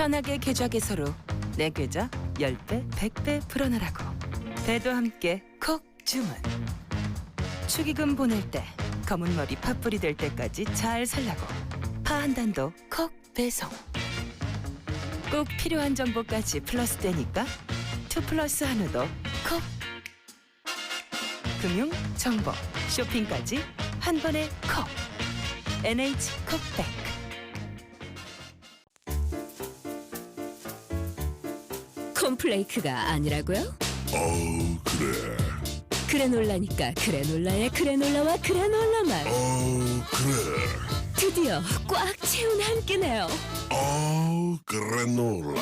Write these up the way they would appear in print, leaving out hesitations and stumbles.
편하게 계좌 개설로 내 계좌 10배, 100배 불어넣으라고. 배도 함께 콕 주문. 축의금 보낼 때 검은 머리 팥불이 될 때까지 잘 살라고. 파 한 단도 콕 배송. 꼭 필요한 정보까지 플러스 되니까 2플러스 한우도 콕. 금융, 정보, 쇼핑까지 한 번에 콕. NH콕백. 콤플레이크가 아니라고요? 그래. 그래놀라니까 그래놀라의 그래놀라와 그래놀라만 그래. 드디어 꽉 채운 한 끼네요. 그래놀라.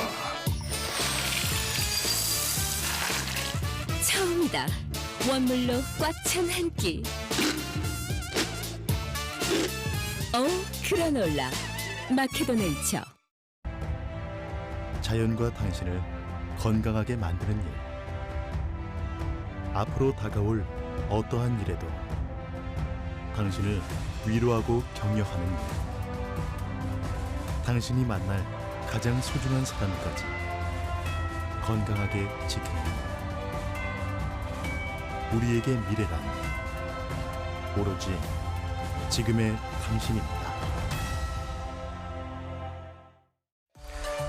처음이다. 원물로 꽉 찬 한 끼. 그래놀라 마케도네이처. 자연과 당신을 건강하게 만드는 일. 앞으로 다가올 어떠한 일에도 당신을 위로하고 격려하는 일. 당신이 만날 가장 소중한 사람까지 건강하게 지키는 일. 우리에게 미래란 오로지 지금의 당신입니다.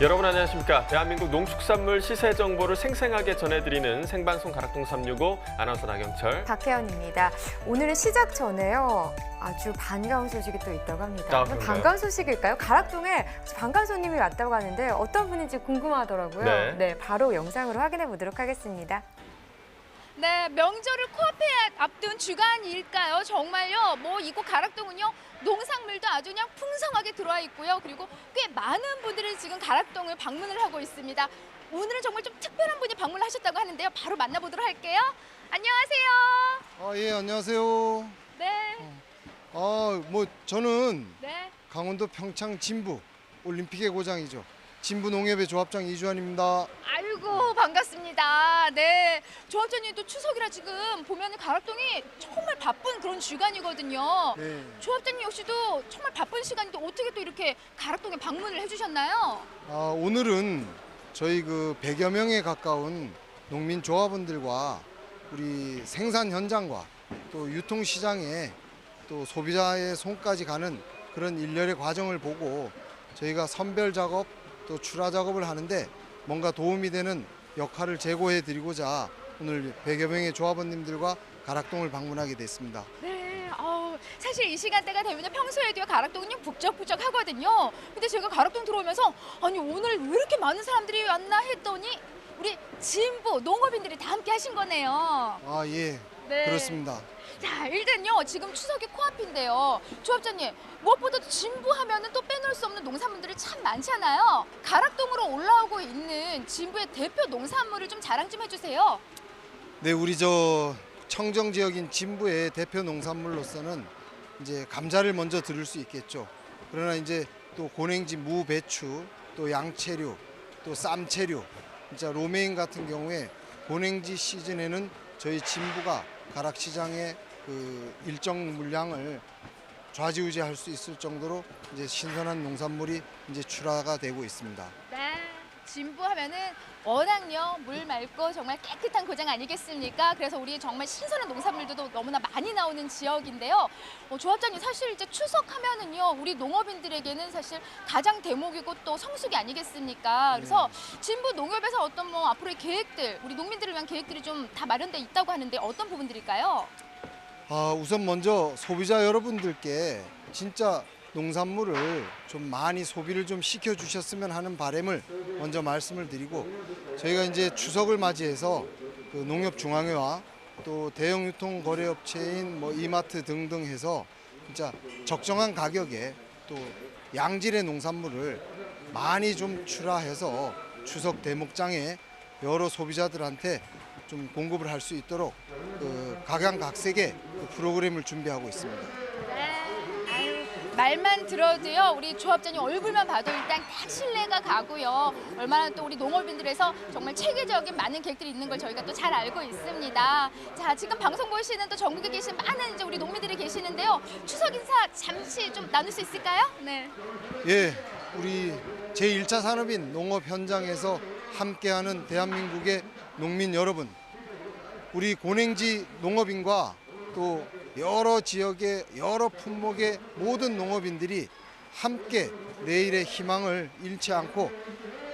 여러분 안녕하십니까. 대한민국 농축산물 시세 정보를 생생하게 전해드리는 생방송 가락동 365 아나운서 나경철. 박혜연입니다. 오늘은 시작 전에요. 아주 반가운 소식이 또 있다고 합니다. 반가운 소식일까요? 가락동에 반가운 손님이 왔다고 하는데 어떤 분인지 궁금하더라고요. 네, 바로 영상으로 확인해 보도록 하겠습니다. 네, 명절을 코앞에 앞둔 주간일까요? 정말요. 이곳 가락동은요. 농산물도 아주 그냥 풍성하게 들어와 있고요. 그리고 꽤 많은 분들이 지금 가락동을 방문을 하고 있습니다. 오늘은 정말 좀 특별한 분이 방문하셨다고 하는데요. 바로 만나보도록 할게요. 안녕하세요. 예, 안녕하세요. 네. 저는 네. 강원도 평창 진부 올림픽의 고장이죠. 진부 농협의 조합장 이주환입니다. 아이고 반갑습니다. 네, 조합장님 또 추석이라 지금 보면은 가락동이 정말 바쁜 그런 주간이거든요. 네. 조합장님 역시도 정말 바쁜 시간인데 어떻게 또 이렇게 가락동에 방문을 해주셨나요? 오늘은 저희 100여 명에 가까운 농민 조합원들과 우리 생산 현장과 또 유통 시장에 또 소비자의 손까지 가는 그런 일련의 과정을 보고 저희가 선별 작업 또 출하 작업을 하는데 뭔가 도움이 되는 역할을 제고해 드리고자 오늘 100여 명의 조합원님들과 가락동을 방문하게 됐습니다. 네, 사실 이 시간대가 되면 평소에도 가락동은 북적북적 하거든요. 근데 제가 가락동 들어오면서 아니 오늘 왜 이렇게 많은 사람들이 왔나 했더니 우리 진부 농업인들이 다 함께 하신 거네요. 예, 네. 그렇습니다. 자, 일단요 지금 추석이 코앞인데요. 조합장님 무엇보다도 진부하면은 또 빼놓을 수 없는 농산물들이 참 많잖아요. 가락동으로 올라오고 있는 진부의 대표 농산물을 좀 자랑 좀 해주세요. 네, 우리 청정 지역인 진부의 대표 농산물로서는 이제 감자를 먼저 들을 수 있겠죠. 그러나 이제 또 고냉지, 무, 배추, 또 양채류, 또 쌈채류, 진짜 로메인 같은 경우에 고냉지 시즌에는 저희 진부가 가락시장의 일정 물량을 좌지우지할 수 있을 정도로 이제 신선한 농산물이 이제 출하가 되고 있습니다. 네, 진부하면은 워낙요 물 맑고 정말 깨끗한 고장 아니겠습니까? 그래서 우리 정말 신선한 농산물들도 너무나 많이 나오는 지역인데요. 조합장님 사실 이제 추석하면은요 우리 농업인들에게는 사실 가장 대목이고 또 성수기 아니겠습니까? 그래서 진부 농협에서 어떤 앞으로의 계획들, 우리 농민들을 위한 계획들이 좀 다 마련돼 있다고 하는데 어떤 부분들일까요? 우선 먼저 소비자 여러분들께 진짜 농산물을 좀 많이 소비를 좀 시켜주셨으면 하는 바람을 먼저 말씀을 드리고 저희가 이제 추석을 맞이해서 농협중앙회와 또 대형 유통 거래업체인 이마트 등등 해서 진짜 적정한 가격에 또 양질의 농산물을 많이 좀 출하해서 추석 대목장에 여러 소비자들한테 좀 공급을 할 수 있도록 각양각색의 프로그램을 준비하고 있습니다. 말만 들어도요 우리 조합장님 얼굴만 봐도 일단 딱 신뢰가 가고요. 얼마나 또 우리 농업인들에서 정말 체계적인 많은 계획들이 있는 걸 저희가 또 잘 알고 있습니다. 자, 지금 방송 보시는 또 전국에 계신 많은 이제 우리 농민들이 계시는데요. 추석 인사 잠시 좀 나눌 수 있을까요? 네. 예, 우리 제1차 산업인 농업 현장에서 함께하는 대한민국의 농민 여러분, 우리 고냉지 농업인과 또 여러 지역의 여러 품목의 모든 농업인들이 함께 내일의 희망을 잃지 않고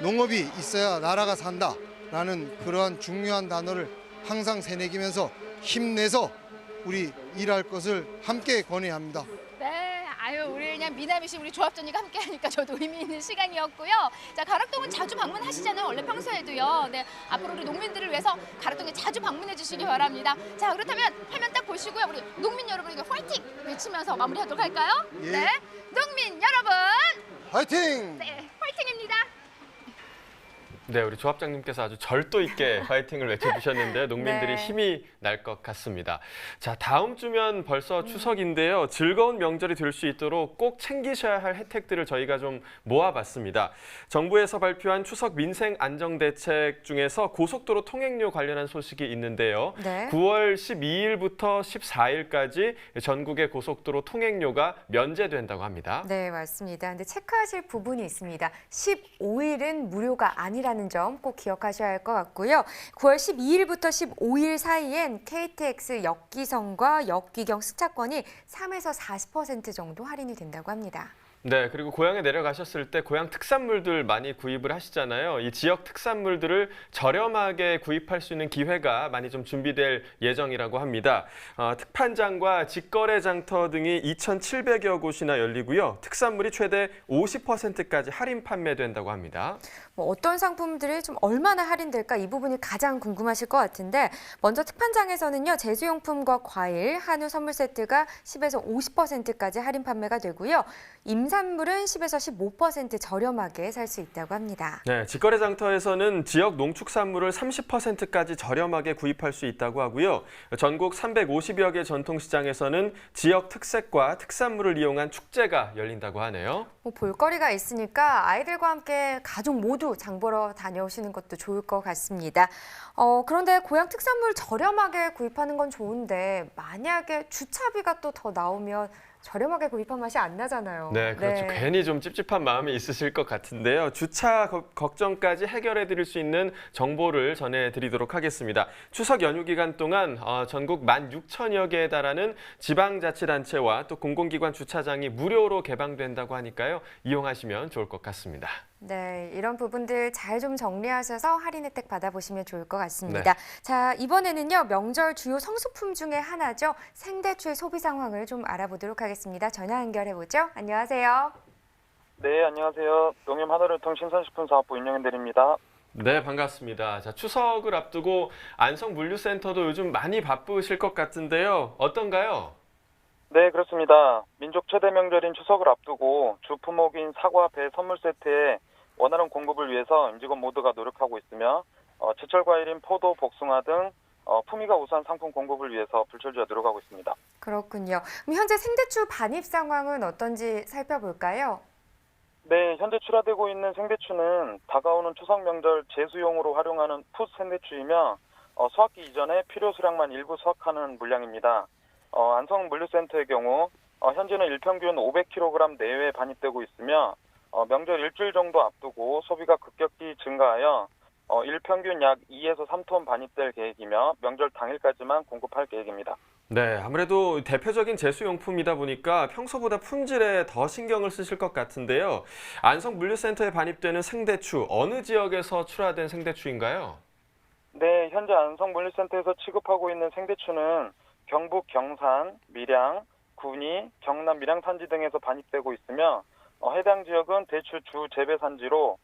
농업이 있어야 나라가 산다라는 그러한 중요한 단어를 항상 새내기면서 힘내서 우리 일할 것을 함께 권해야 합니다. 네, 아유 우리 그냥 미나미 씨 우리 조합장님과 함께하니까 저도 의미 있는 시간이었고요. 자, 가락동은 자주 방문하시잖아요. 원래 평소에도요. 네, 앞으로 우리 농민들을 위해서 가락동에 자주 방문해 주시기 바랍니다. 자, 그렇다면 화면 딱 보시고요. 우리 농민 여러분에게 화이팅 외치면서 마무리하도록 할까요? 예. 네, 농민 여러분, 화이팅! 네, 화이팅입니다. 네, 우리 조합장님께서 아주 절도 있게 화이팅을 외쳐주셨는데 농민들이 네. 힘이 날 것 같습니다. 자, 다음 주면 벌써 추석인데요. 즐거운 명절이 될 수 있도록 꼭 챙기셔야 할 혜택들을 저희가 좀 모아봤습니다. 정부에서 발표한 추석 민생 안정대책 중에서 고속도로 통행료 관련한 소식이 있는데요. 네. 9월 12일부터 14일까지 전국의 고속도로 통행료가 면제된다고 합니다. 네, 맞습니다. 근데 체크하실 부분이 있습니다. 15일은 무료가 아니라는 점 꼭 기억하셔야 할 것 같고요. 9월 12일부터 15일 사이엔 KTX 역기성과 역귀경 승차권이 3에서 40% 정도 할인이 된다고 합니다. 네, 그리고 고향에 내려가셨을 때 고향 특산물들 많이 구입을 하시잖아요. 이 지역 특산물들을 저렴하게 구입할 수 있는 기회가 많이 좀 준비될 예정이라고 합니다. 특판장과 직거래 장터 등이 2,700여 곳이나 열리고요. 특산물이 최대 50%까지 할인 판매된다고 합니다. 어떤 상품들이 좀 얼마나 할인될까 이 부분이 가장 궁금하실 것 같은데 먼저 특판장에서는요. 제수용품과 과일, 한우 선물 세트가 10에서 50%까지 할인 판매가 되고요. 임산물은 10에서 15% 저렴하게 살 수 있다고 합니다. 네, 직거래 장터에서는 지역 농축산물을 30%까지 저렴하게 구입할 수 있다고 하고요. 전국 350여 개 전통시장에서는 지역 특색과 특산물을 이용한 축제가 열린다고 하네요. 볼거리가 있으니까 아이들과 함께 가족 모두 장 보러 다녀오시는 것도 좋을 것 같습니다. 그런데 고향 특산물 저렴하게 구입하는 건 좋은데 만약에 주차비가 또 더 나오면 저렴하게 구입한 맛이 안 나잖아요. 네, 그렇죠. 괜히 좀 찝찝한 마음이 있으실 것 같은데요. 주차 걱정까지 해결해 드릴 수 있는 정보를 전해드리도록 하겠습니다. 추석 연휴 기간 동안 전국 16,000여 개에 달하는 지방자치단체와 또 공공기관 주차장이 무료로 개방된다고 하니까요. 이용하시면 좋을 것 같습니다. 네, 이런 부분들 잘 좀 정리하셔서 할인 혜택 받아보시면 좋을 것 같습니다. 자, 이번에는요. 명절 주요 성수품 중에 하나죠. 생대추의 소비 상황을 좀 알아보도록 하겠습니다. 전화 연결해보죠. 안녕하세요. 네, 안녕하세요. 농협 한우를통 신선식품사업부 임영현대리입니다. 네, 반갑습니다. 자, 추석을 앞두고 안성물류센터도 요즘 많이 바쁘실 것 같은데요. 어떤가요? 네, 그렇습니다. 민족 최대 명절인 추석을 앞두고 주 품목인 사과, 배 선물 세트에 원활한 공급을 위해서 임직원 모두가 노력하고 있으며 제철 과일인 포도, 복숭아 등 품위가 우수한 상품 공급을 위해서 불철주야 노력하고 있습니다. 그렇군요. 그럼 현재 생대추 반입 상황은 어떤지 살펴볼까요? 네, 현재 출하되고 있는 생대추는 다가오는 추석 명절 제수용으로 활용하는 풋 생대추이며 수확기 이전에 필요 수량만 일부 수확하는 물량입니다. 안성물류센터의 경우 현재는 일평균 500kg 내외 반입되고 있으며 명절 일주일 정도 앞두고 소비가 급격히 증가하여 일평균 약 2에서 3톤 반입될 계획이며 명절 당일까지만 공급할 계획입니다. 네, 아무래도 대표적인 제수용품이다 보니까 평소보다 품질에 더 신경을 쓰실 것 같은데요. 안성물류센터에 반입되는 생대추, 어느 지역에서 출하된 생대추인가요? 네, 현재 안성물류센터에서 취급하고 있는 생대추는 경북 경산, 밀양, 군위, 경남 밀양산지 등에서 반입되고 있으며 해당 지역은 대추 주 재배 산지로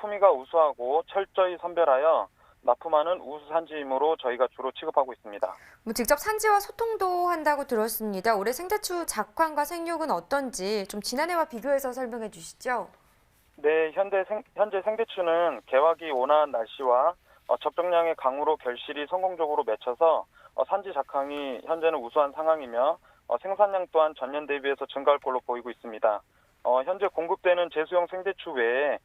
품위가 우수하고 철저히 선별하여 납품하는 우수 산지이므로 저희가 주로 취급하고 있습니다. 직접 산지와 소통도 한다고 들었습니다. 올해 생대추 작황과 생육은 어떤지 좀 지난해와 비교해서 설명해 주시죠. 네, 현재 생대추는 개화기 온화한 날씨와 적정량의 강우로 결실이 성공적으로 맺혀서 산지 작황이 현재는 우수한 상황이며 생산량 또한 전년 대비해서 증가할 걸로 보이고 있습니다. 현재 공급되는 제수용 생대추 외에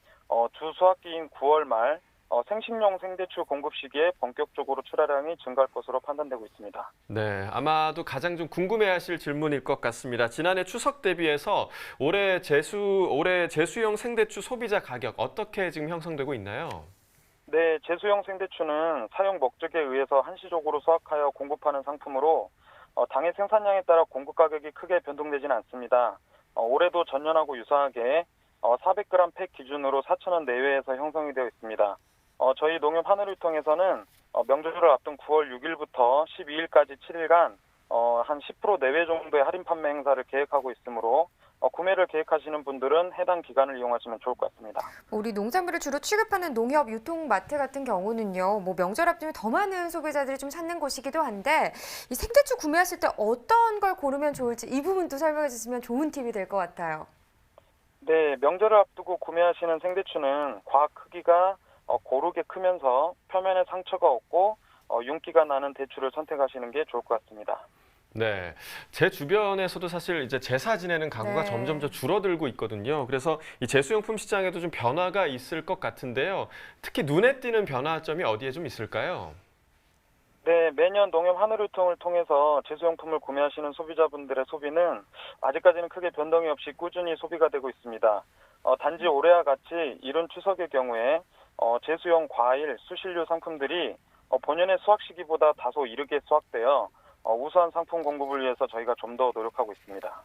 주 수확기인 9월 말 생식용 생대추 공급 시기에 본격적으로 출하량이 증가할 것으로 판단되고 있습니다. 네, 아마도 가장 좀 궁금해하실 질문일 것 같습니다. 지난해 추석 대비해서 올해 제수용 생대추 소비자 가격 어떻게 지금 형성되고 있나요? 네, 제수용 생대추는 사용 목적에 의해서 한시적으로 수확하여 공급하는 상품으로 당해 생산량에 따라 공급 가격이 크게 변동되지는 않습니다. 올해도 전년하고 유사하게 400g 팩 기준으로 4,000원 내외에서 형성이 되어 있습니다. 저희 농협 하늘유통에서는 명절을 앞둔 9월 6일부터 12일까지 7일간 한 10% 내외 정도의 할인 판매 행사를 계획하고 있으므로 구매를 계획하시는 분들은 해당 기간을 이용하시면 좋을 것 같습니다. 우리 농산물을 주로 취급하는 농협, 유통마트 같은 경우는요, 명절 앞두면 더 많은 소비자들이 좀 찾는 곳이기도 한데 이 생대추 구매하실 때 어떤 걸 고르면 좋을지 이 부분도 설명해 주시면 좋은 팁이 될 것 같아요. 네, 명절을 앞두고 구매하시는 생대추는 과 크기가 고르게 크면서 표면에 상처가 없고 윤기가 나는 대추를 선택하시는 게 좋을 것 같습니다. 네, 제 주변에서도 사실 이제 제사 지내는 가구가 점점 줄어들고 있거든요. 그래서 이 제수용품 시장에도 좀 변화가 있을 것 같은데요. 특히 눈에 띄는 변화점이 어디에 좀 있을까요? 네, 매년 농협 하늘유통을 통해서 제수용품을 구매하시는 소비자분들의 소비는 아직까지는 크게 변동이 없이 꾸준히 소비가 되고 있습니다. 단지 올해와 같이 이른 추석의 경우에 제수용 과일, 수실류 상품들이 본연의 수확 시기보다 다소 이르게 수확되어 우수한 상품 공급을 위해서 저희가 좀 더 노력하고 있습니다.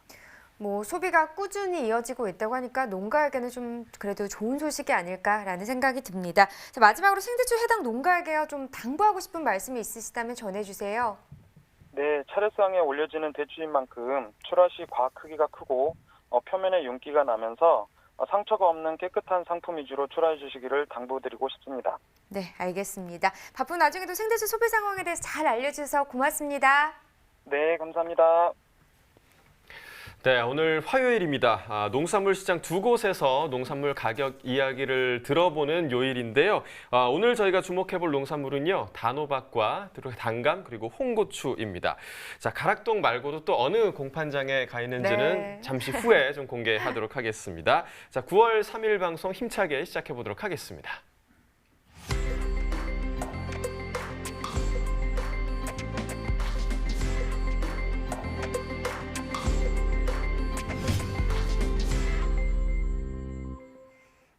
소비가 꾸준히 이어지고 있다고 하니까 농가에게는 좀 그래도 좋은 소식이 아닐까라는 생각이 듭니다. 자, 마지막으로 생대추 해당 농가에게 좀 당부하고 싶은 말씀이 있으시다면 전해주세요. 네, 차례상에 올려지는 대추인 만큼 출하 시 과 크기가 크고 표면에 윤기가 나면서 상처가 없는 깨끗한 상품 위주로 출하해 주시기를 당부드리고 싶습니다. 네, 알겠습니다. 바쁜 와중에도 생대추 소비 상황에 대해서 잘 알려주셔서 고맙습니다. 네, 감사합니다. 네, 오늘 화요일입니다. 농산물 시장 두 곳에서 농산물 가격 이야기를 들어보는 요일인데요. 오늘 저희가 주목해볼 농산물은요, 단호박과 단감 그리고 홍고추입니다. 자, 가락동 말고도 또 어느 공판장에 가 있는지는 잠시 후에 좀 공개하도록 하겠습니다. 자, 9월 3일 방송 힘차게 시작해 보도록 하겠습니다.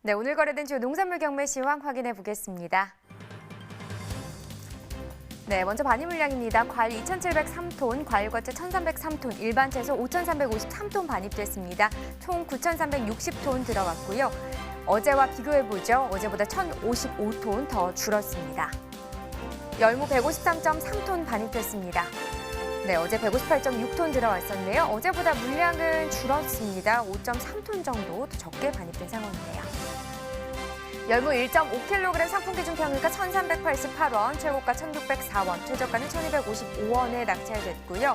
네, 오늘 거래된 주요 농산물 경매 시황 확인해 보겠습니다. 네, 먼저 반입 물량입니다. 과일 2,703톤, 과일과채 1,303톤, 일반 채소 5,353톤 반입됐습니다. 총 9,360톤 들어왔고요. 어제와 비교해보죠. 어제보다 1,055톤 더 줄었습니다. 열무 153.3톤 반입됐습니다. 네, 어제 158.6톤 들어왔었네요. 어제보다 물량은 줄었습니다. 5.3톤 정도 더 적게 반입된 상황이네요. 열무 1.5kg 상품 기준 평균가 1,388원, 최고가 1,604원, 최저가는 1,255원에 낙찰됐고요.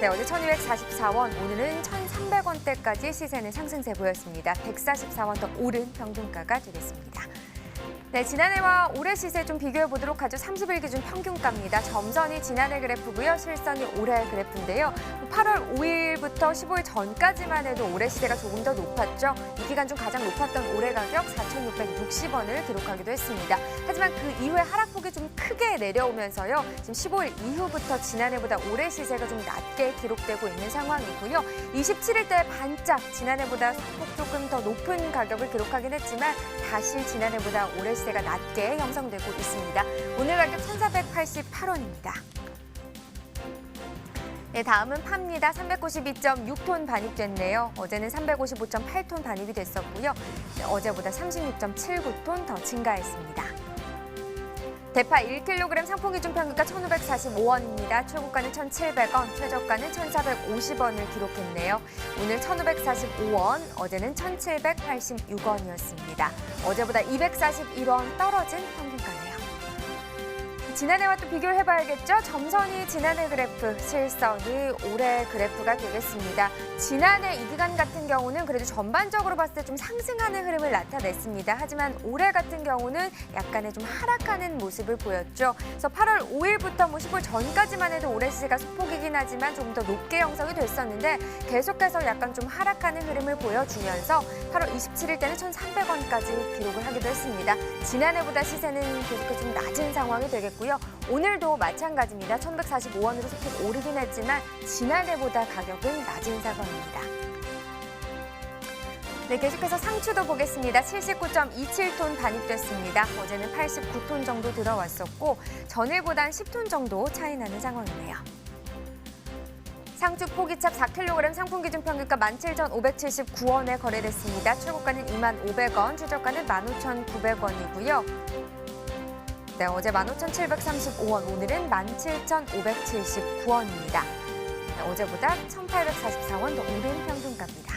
네, 어제 1,244원, 오늘은 1,300원대까지 시세는 상승세 보였습니다. 144원 더 오른 평균가가 되겠습니다. 네, 지난해와 올해 시세 좀 비교해 보도록 하죠. 30일 기준 평균가입니다. 점선이 지난해 그래프고요. 실선이 올해 그래프인데요. 8월 5일부터 15일 전까지만 해도 올해 시세가 조금 더 높았죠. 이 기간 중 가장 높았던 올해 가격 4,660원을 기록하기도 했습니다. 하지만 그 이후에 하락폭이 좀 크게 내려오면서요. 지금 15일 이후부터 지난해보다 올해 시세가 좀 낮게 기록되고 있는 상황이고요. 27일 때 반짝 지난해보다 소폭 조금 더 높은 가격을 기록하긴 했지만 다시 지난해보다 올해 시세가 낮게 형성되고 있습니다. 오늘 가격 1,488원입니다. 네, 다음은 파입니다. 392.6톤 반입됐네요. 어제는 355.8톤 반입이 됐었고요. 네, 어제보다 36.79톤 더 증가했습니다. 대파 1kg 상품 기준 평균가 1,545원입니다. 최고가는 1,700원, 최저가는 1,450원을 기록했네요. 오늘 1,545원, 어제는 1,786원이었습니다. 어제보다 241원 떨어진 평균가네요. 지난해와 또 비교를 해봐야겠죠. 점선이 지난해 그래프, 실선이 올해 그래프가 되겠습니다. 지난해 이 기간 같은 경우는 그래도 전반적으로 봤을 때 좀 상승하는 흐름을 나타냈습니다. 하지만 올해 같은 경우는 약간의 좀 하락하는 모습을 보였죠. 그래서 8월 5일부터 10월 전까지만 해도 올해 시세가 소폭이긴 하지만 좀 더 높게 형성이 됐었는데 계속해서 약간 좀 하락하는 흐름을 보여주면서 8월 27일 때는 1,300원까지 기록을 하기도 했습니다. 지난해보다 시세는 계속해서 좀 낮은 상황이 되겠고요. 오늘도 마찬가지입니다. 1,145원으로 소폭 오르긴 했지만 지난해보다 가격은 낮은 상황입니다. 네, 계속해서 상추도 보겠습니다. 79.27톤 반입됐습니다. 어제는 89톤 정도 들어왔었고 전일보단 10톤 정도 차이 나는 상황이네요. 상추 포기찹 4kg 상품 기준 평균가 17,579원에 거래됐습니다. 최고가는 25,000원, 최저가는 15,900원이고요. 네, 어제 15,735원, 오늘은 17,579원입니다. 네, 어제보다 1,844원 더 오른 평균가입니다.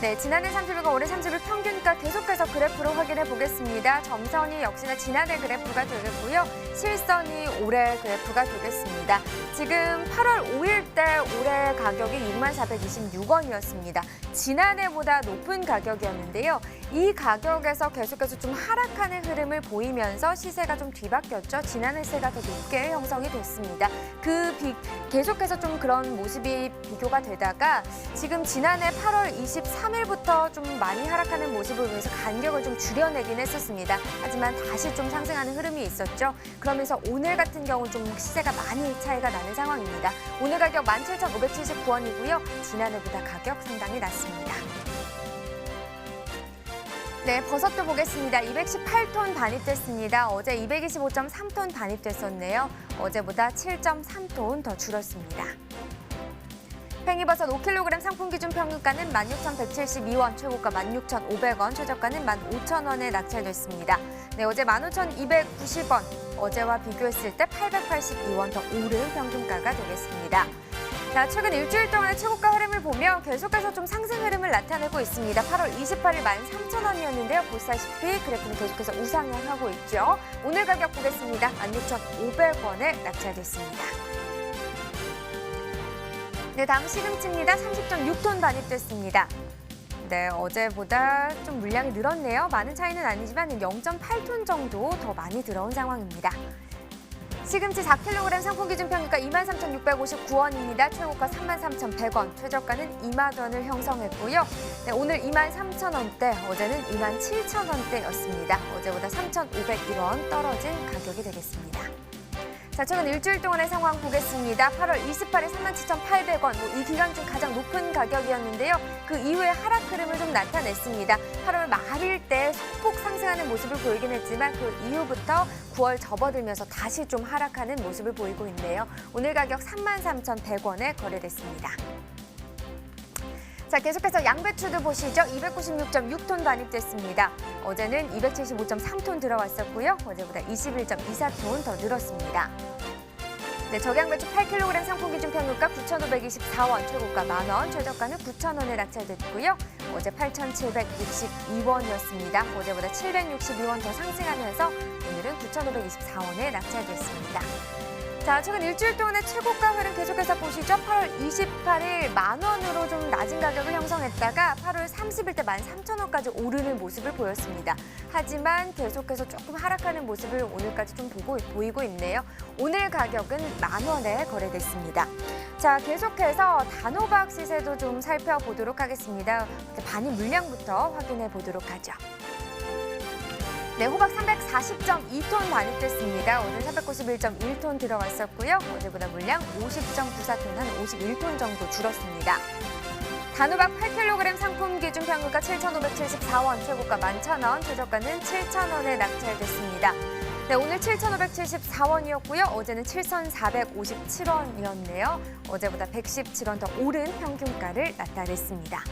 네, 지난해 30일과 올해 30일 평균가 계속해서 그래프로 확인해 보겠습니다. 점선이 역시나 지난해 그래프가 되겠고요. 실선이 올해 그래프가 되겠습니다. 지금 8월 5일 때 올해 가격이 64,26원이었습니다. 지난해보다 높은 가격이었는데요. 이 가격에서 계속해서 좀 하락하는 흐름을 보이면서 시세가 좀 뒤바뀌었죠. 지난해 시세가 더 높게 형성이 됐습니다. 계속해서 좀 그런 모습이 비교가 되다가 지금 지난해 8월 23일부터 좀 많이 하락하는 모습을 보면서 간격을 좀 줄여내긴 했었습니다. 하지만 다시 좀 상승하는 흐름이 있었죠. 그러면서 오늘 같은 경우 좀 시세가 많이 차이가 나는 상황입니다. 오늘 가격 17,579원이고요. 지난해보다 가격 상당히 낮습니다. 네, 버섯도 보겠습니다. 218톤 반입됐습니다. 어제 225.3톤 반입됐었네요. 어제보다 7.3톤 더 줄었습니다. 팽이버섯 5kg 상품 기준 평균가는 16,172원, 최고가 16,500원, 최저가는 15,000원에 낙찰됐습니다. 네, 어제 15,290원, 어제와 비교했을 때 882원 더 오른 평균가가 되겠습니다. 자, 최근 일주일 동안의 최고가 흐름을 보면 계속해서 좀 상승 흐름을 나타내고 있습니다. 8월 28일 13,000원이었는데요. 보시다시피 그래프는 계속해서 우상향하고 있죠. 오늘 가격 보겠습니다. 16,500원에 낙찰됐습니다. 네, 다음 시금치입니다. 30.6톤 반입됐습니다. 네, 어제보다 좀 물량이 늘었네요. 많은 차이는 아니지만 0.8톤 정도 더 많이 들어온 상황입니다. 시금치 4kg 상품 기준 평균가 23,659원입니다. 최고가 33,100원, 최저가는 2만 원을 형성했고요. 네, 오늘 23,000원대, 어제는 27,000원대였습니다. 어제보다 3,501원 떨어진 가격이 되겠습니다. 자, 최근 일주일 동안의 상황 보겠습니다. 8월 28일 37,800원, 이 기간 중 가장 높은 가격이었는데요. 그 이후에 하락 흐름을 좀 나타냈습니다. 8월 말일 때 소폭 상승하는 모습을 보이긴 했지만 그 이후부터 9월 접어들면서 다시 좀 하락하는 모습을 보이고 있네요. 오늘 가격 33,100원에 거래됐습니다. 자, 계속해서 양배추도 보시죠. 296.6톤 반입됐습니다. 어제는 275.3톤 들어왔었고요. 어제보다 21.24톤 더 늘었습니다. 네, 적양배추 8kg 상품 기준 평균가 9,524원, 최고가 만원, 최저가는 9,000원에 낙찰됐고요. 어제 8,762원이었습니다. 어제보다 762원 더 상승하면서 오늘은 9,524원에 낙찰됐습니다. 자, 최근 일주일 동안의 최고가 흐름 계속해서 보시죠. 8월 28일 만원으로 좀 낮은 가격을 형성했다가 8월 30일 때 13,000원까지 오르는 모습을 보였습니다. 하지만 계속해서 조금 하락하는 모습을 오늘까지 좀 보이고 있네요. 오늘 가격은 만원에 거래됐습니다. 자, 계속해서 단호박 시세도 좀 살펴보도록 하겠습니다. 반입 물량부터 확인해 보도록 하죠. 네, 호박 340.2톤 반입됐습니다. 오늘 491.1톤 들어왔었고요. 어제보다 물량 50.94톤, 한 51톤 정도 줄었습니다. 단호박 8kg 상품 기준 평균가 7,574원, 최고가 11,000원, 최저가는 7,000원에 낙찰됐습니다. 네, 오늘 7,574원이었고요. 어제는 7,457원이었네요. 어제보다 117원 더 오른 평균가를 나타냈습니다.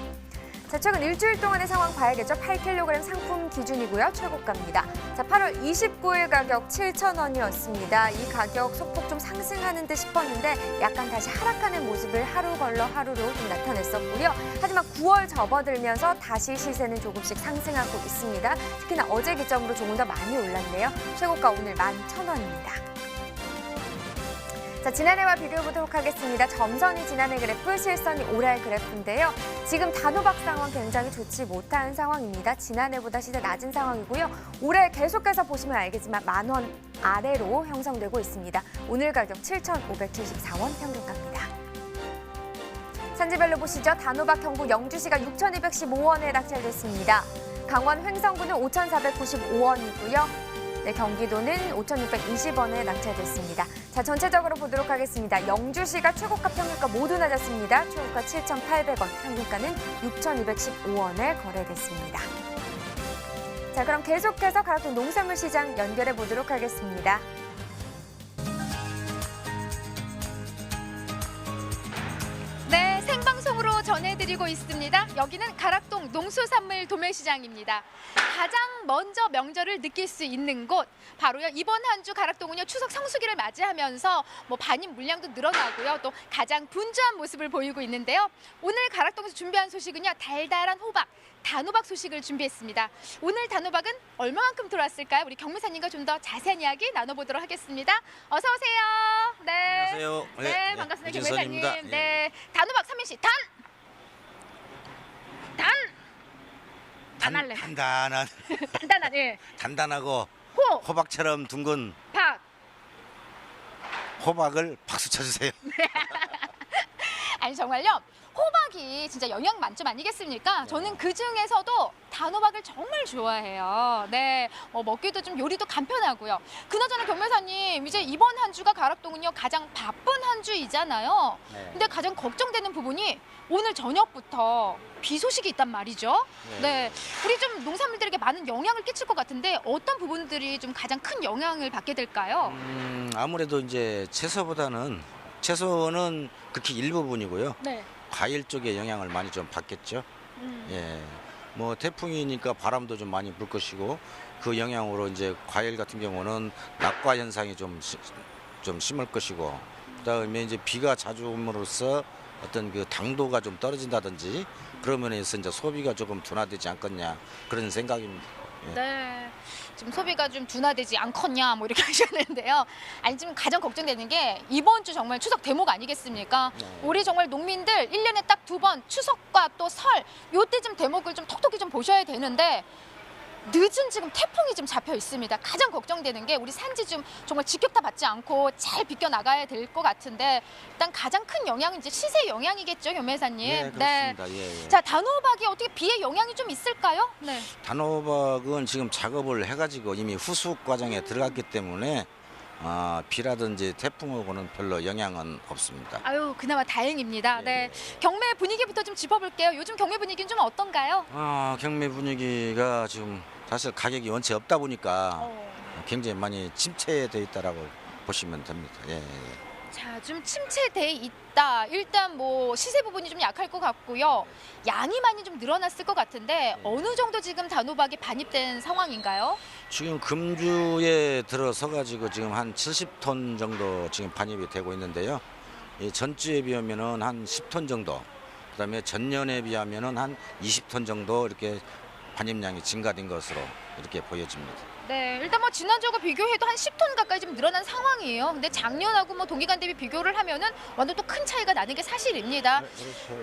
자, 최근 일주일 동안의 상황 봐야겠죠. 8kg 상품 기준이고요. 최고가입니다. 자, 8월 29일 가격 7,000원이었습니다. 이 가격 소폭 좀 상승하는 듯 싶었는데 약간 다시 하락하는 모습을 하루 걸러 하루로 좀 나타냈었고요. 하지만 9월 접어들면서 다시 시세는 조금씩 상승하고 있습니다. 특히나 어제 기점으로 조금 더 많이 올랐네요. 최고가 오늘 11,000원입니다. 자, 지난해와 비교해 보도록 하겠습니다. 점선이 지난해 그래프, 실선이 올해 그래프인데요. 지금 단호박 상황 굉장히 좋지 못한 상황입니다. 지난해보다 시세 낮은 상황이고요. 올해 계속해서 보시면 알겠지만 10,000원 아래로 형성되고 있습니다. 오늘 가격 7,574원 평균가입니다. 산지별로 보시죠. 단호박 경북 영주시가 6,215원에 낙찰됐습니다. 강원 횡성구는 5,495원이고요. 네, 경기도는 5,620원에 낙찰됐습니다. 자, 전체적으로 보도록 하겠습니다. 영주시가 최고가 평균가 모두 낮았습니다. 최고가 7,800원, 평균가는 6,215원에 거래됐습니다. 자, 그럼 계속해서 가락동 농산물 시장 연결해 보도록 하겠습니다. 네, 생방송으로 전해드리고 있습니다. 여기는 가락동 농수산물 도매시장입니다. 가장 먼저 명절을 느낄 수 있는 곳, 바로요 이번 한 주 가락동은요 추석 성수기를 맞이하면서 반입 물량도 늘어나고요, 또 가장 분주한 모습을 보이고 있는데요. 오늘 가락동에서 준비한 소식은요 달달한 호박, 단호박 소식을 준비했습니다. 오늘 단호박은 얼마만큼 들어왔을까요? 우리 경무사님과 좀 더 자세한 이야기 나눠보도록 하겠습니다. 어서 오세요. 네. 안녕하세요. 네, 반갑습니다, 경무사님. 유진선입니다. 네, 단호박 삼행시 단. 안 할래. 단단한 단단한, 예. 단단하고 호, 호박처럼 둥근 박. 호박을 박수 쳐주세요. 아니 정말요. 호박이 진짜 영양 만점 아니겠습니까? 저는 그 중에서도 단호박을 정말 좋아해요. 네, 먹기도 좀 요리도 간편하고요. 그나저나 경매사님, 이제 이번 한 주가 가락동은요 가장 바쁜 한 주이잖아요. 네. 근데 가장 걱정되는 부분이 오늘 저녁부터 비 소식이 있단 말이죠. 네, 우리 좀 농산물들에게 많은 영향을 끼칠 것 같은데 어떤 부분들이 좀 가장 큰 영향을 받게 될까요? 아무래도 이제 채소는 극히 일부분이고요. 네. 과일 쪽에 영향을 많이 좀 받겠죠. 예, 태풍이니까 바람도 좀 많이 불 것이고 그 영향으로 이제 과일 같은 경우는 낙과 현상이 좀 심할 것이고, 그다음에 이제 비가 자주 옴으로써 어떤 그 당도가 좀 떨어진다든지 그런 면에서 이제 소비가 조금 둔화되지 않겠냐 그런 생각입니다. 예. 네, 지금 소비가 좀 둔화되지 않겠냐 이렇게 하셨는데요. 아니 지금 가장 걱정되는 게 이번 주 정말 추석 대목 아니겠습니까? 우리 정말 농민들 1년에 딱 2번 추석과 또 설 요때쯤 대목을 좀 톡톡히 좀 보셔야 되는데 늦은 지금 태풍이 좀 잡혀 있습니다. 가장 걱정되는 게 우리 산지 좀 정말 직격타 받지 않고 잘 비껴 나가야 될 것 같은데 일단 가장 큰 영향은 이제 시세 영향이겠죠, 경매사님. 예, 그렇습니다. 예. 자, 단호박이 어떻게 비의 영향이 좀 있을까요? 네. 단호박은 지금 작업을 해가지고 이미 후숙 과정에 들어갔기 때문에 비라든지 태풍하고는 별로 영향은 없습니다. 아유, 그나마 다행입니다. 예. 네, 경매 분위기부터 좀 짚어볼게요. 요즘 경매 분위기는 좀 어떤가요? 경매 분위기가 지금 사실 가격이 원체 없다 보니까 굉장히 많이 침체되어 있다라고 보시면 됩니다. 예. 자, 좀 침체돼 있다. 일단 시세 부분이 좀 약할 것 같고요. 양이 많이 좀 늘어났을 것 같은데 어느 정도 지금 단호박이 반입된 상황인가요? 지금 금주에 들어서 가지고 지금 한 70톤 정도 지금 반입이 되고 있는데요. 전주에 비하면은 한 10톤 정도, 그다음에 전년에 비하면은 한 20톤 정도 이렇게 반입량이 증가된 것으로 이렇게 보여집니다. 네, 일단 지난주하고 비교해도 한 10톤 가까이 좀 늘어난 상황이에요. 근데 작년하고 동기간 대비 비교를 하면은 완전 또 큰 차이가 나는 게 사실입니다.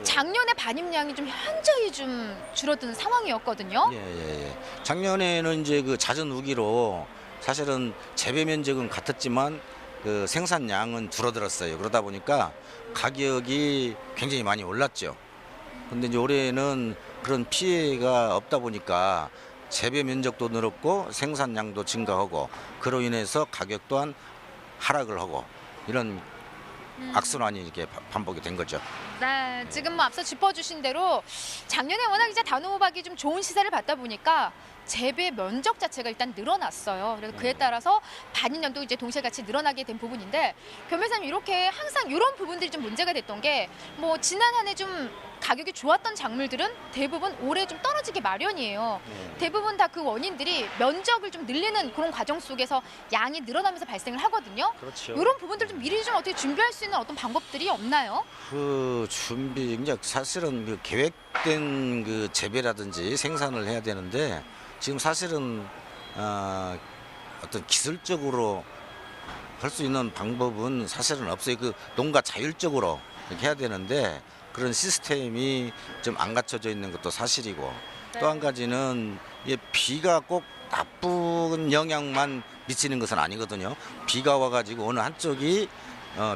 작년에 반입량이 좀 현저히 좀 줄어든 상황이었거든요. 예. 작년에는 이제 그 잦은 우기로 사실은 재배 면적은 같았지만 그 생산량은 줄어들었어요. 그러다 보니까 가격이 굉장히 많이 올랐죠. 근데 이제 올해는 그런 피해가 없다 보니까 재배 면적도 늘었고 생산량도 증가하고 그로 인해서 가격 또한 하락을 하고 이런 악순환이 이렇게 반복이 된 거죠. 네, 지금 앞서 짚어주신 대로 작년에 워낙 이제 단호박이 좀 좋은 시세를 받다 보니까 재배 면적 자체가 일단 늘어났어요. 그래서 그에 따라서 반인년도 이제 동시에 같이 늘어나게 된 부분인데 변호사님 이렇게 항상 이런 부분들이 좀 문제가 됐던 게 뭐 지난 한 해 좀 가격이 좋았던 작물들은 대부분 올해 좀 떨어지기 마련이에요. 대부분 다 그 원인들이 면적을 좀 늘리는 그런 과정 속에서 양이 늘어나면서 발생을 하거든요. 그렇죠. 이런 부분들 좀 미리 좀 어떻게 준비할 수 있는 어떤 방법들이 없나요? 그 준비 이제 사실은 그 계획된 그 재배라든지 생산을 해야 되는데 지금 사실은 어떤 기술적으로 할 수 있는 방법은 사실은 없어요. 그 농가 자율적으로 이렇게 해야 되는데 그런 시스템이 좀 안 갖춰져 있는 것도 사실이고 또 한 가지는 비가 꼭 나쁜 영향만 미치는 것은 아니거든요. 비가 와가지고 어느 한쪽이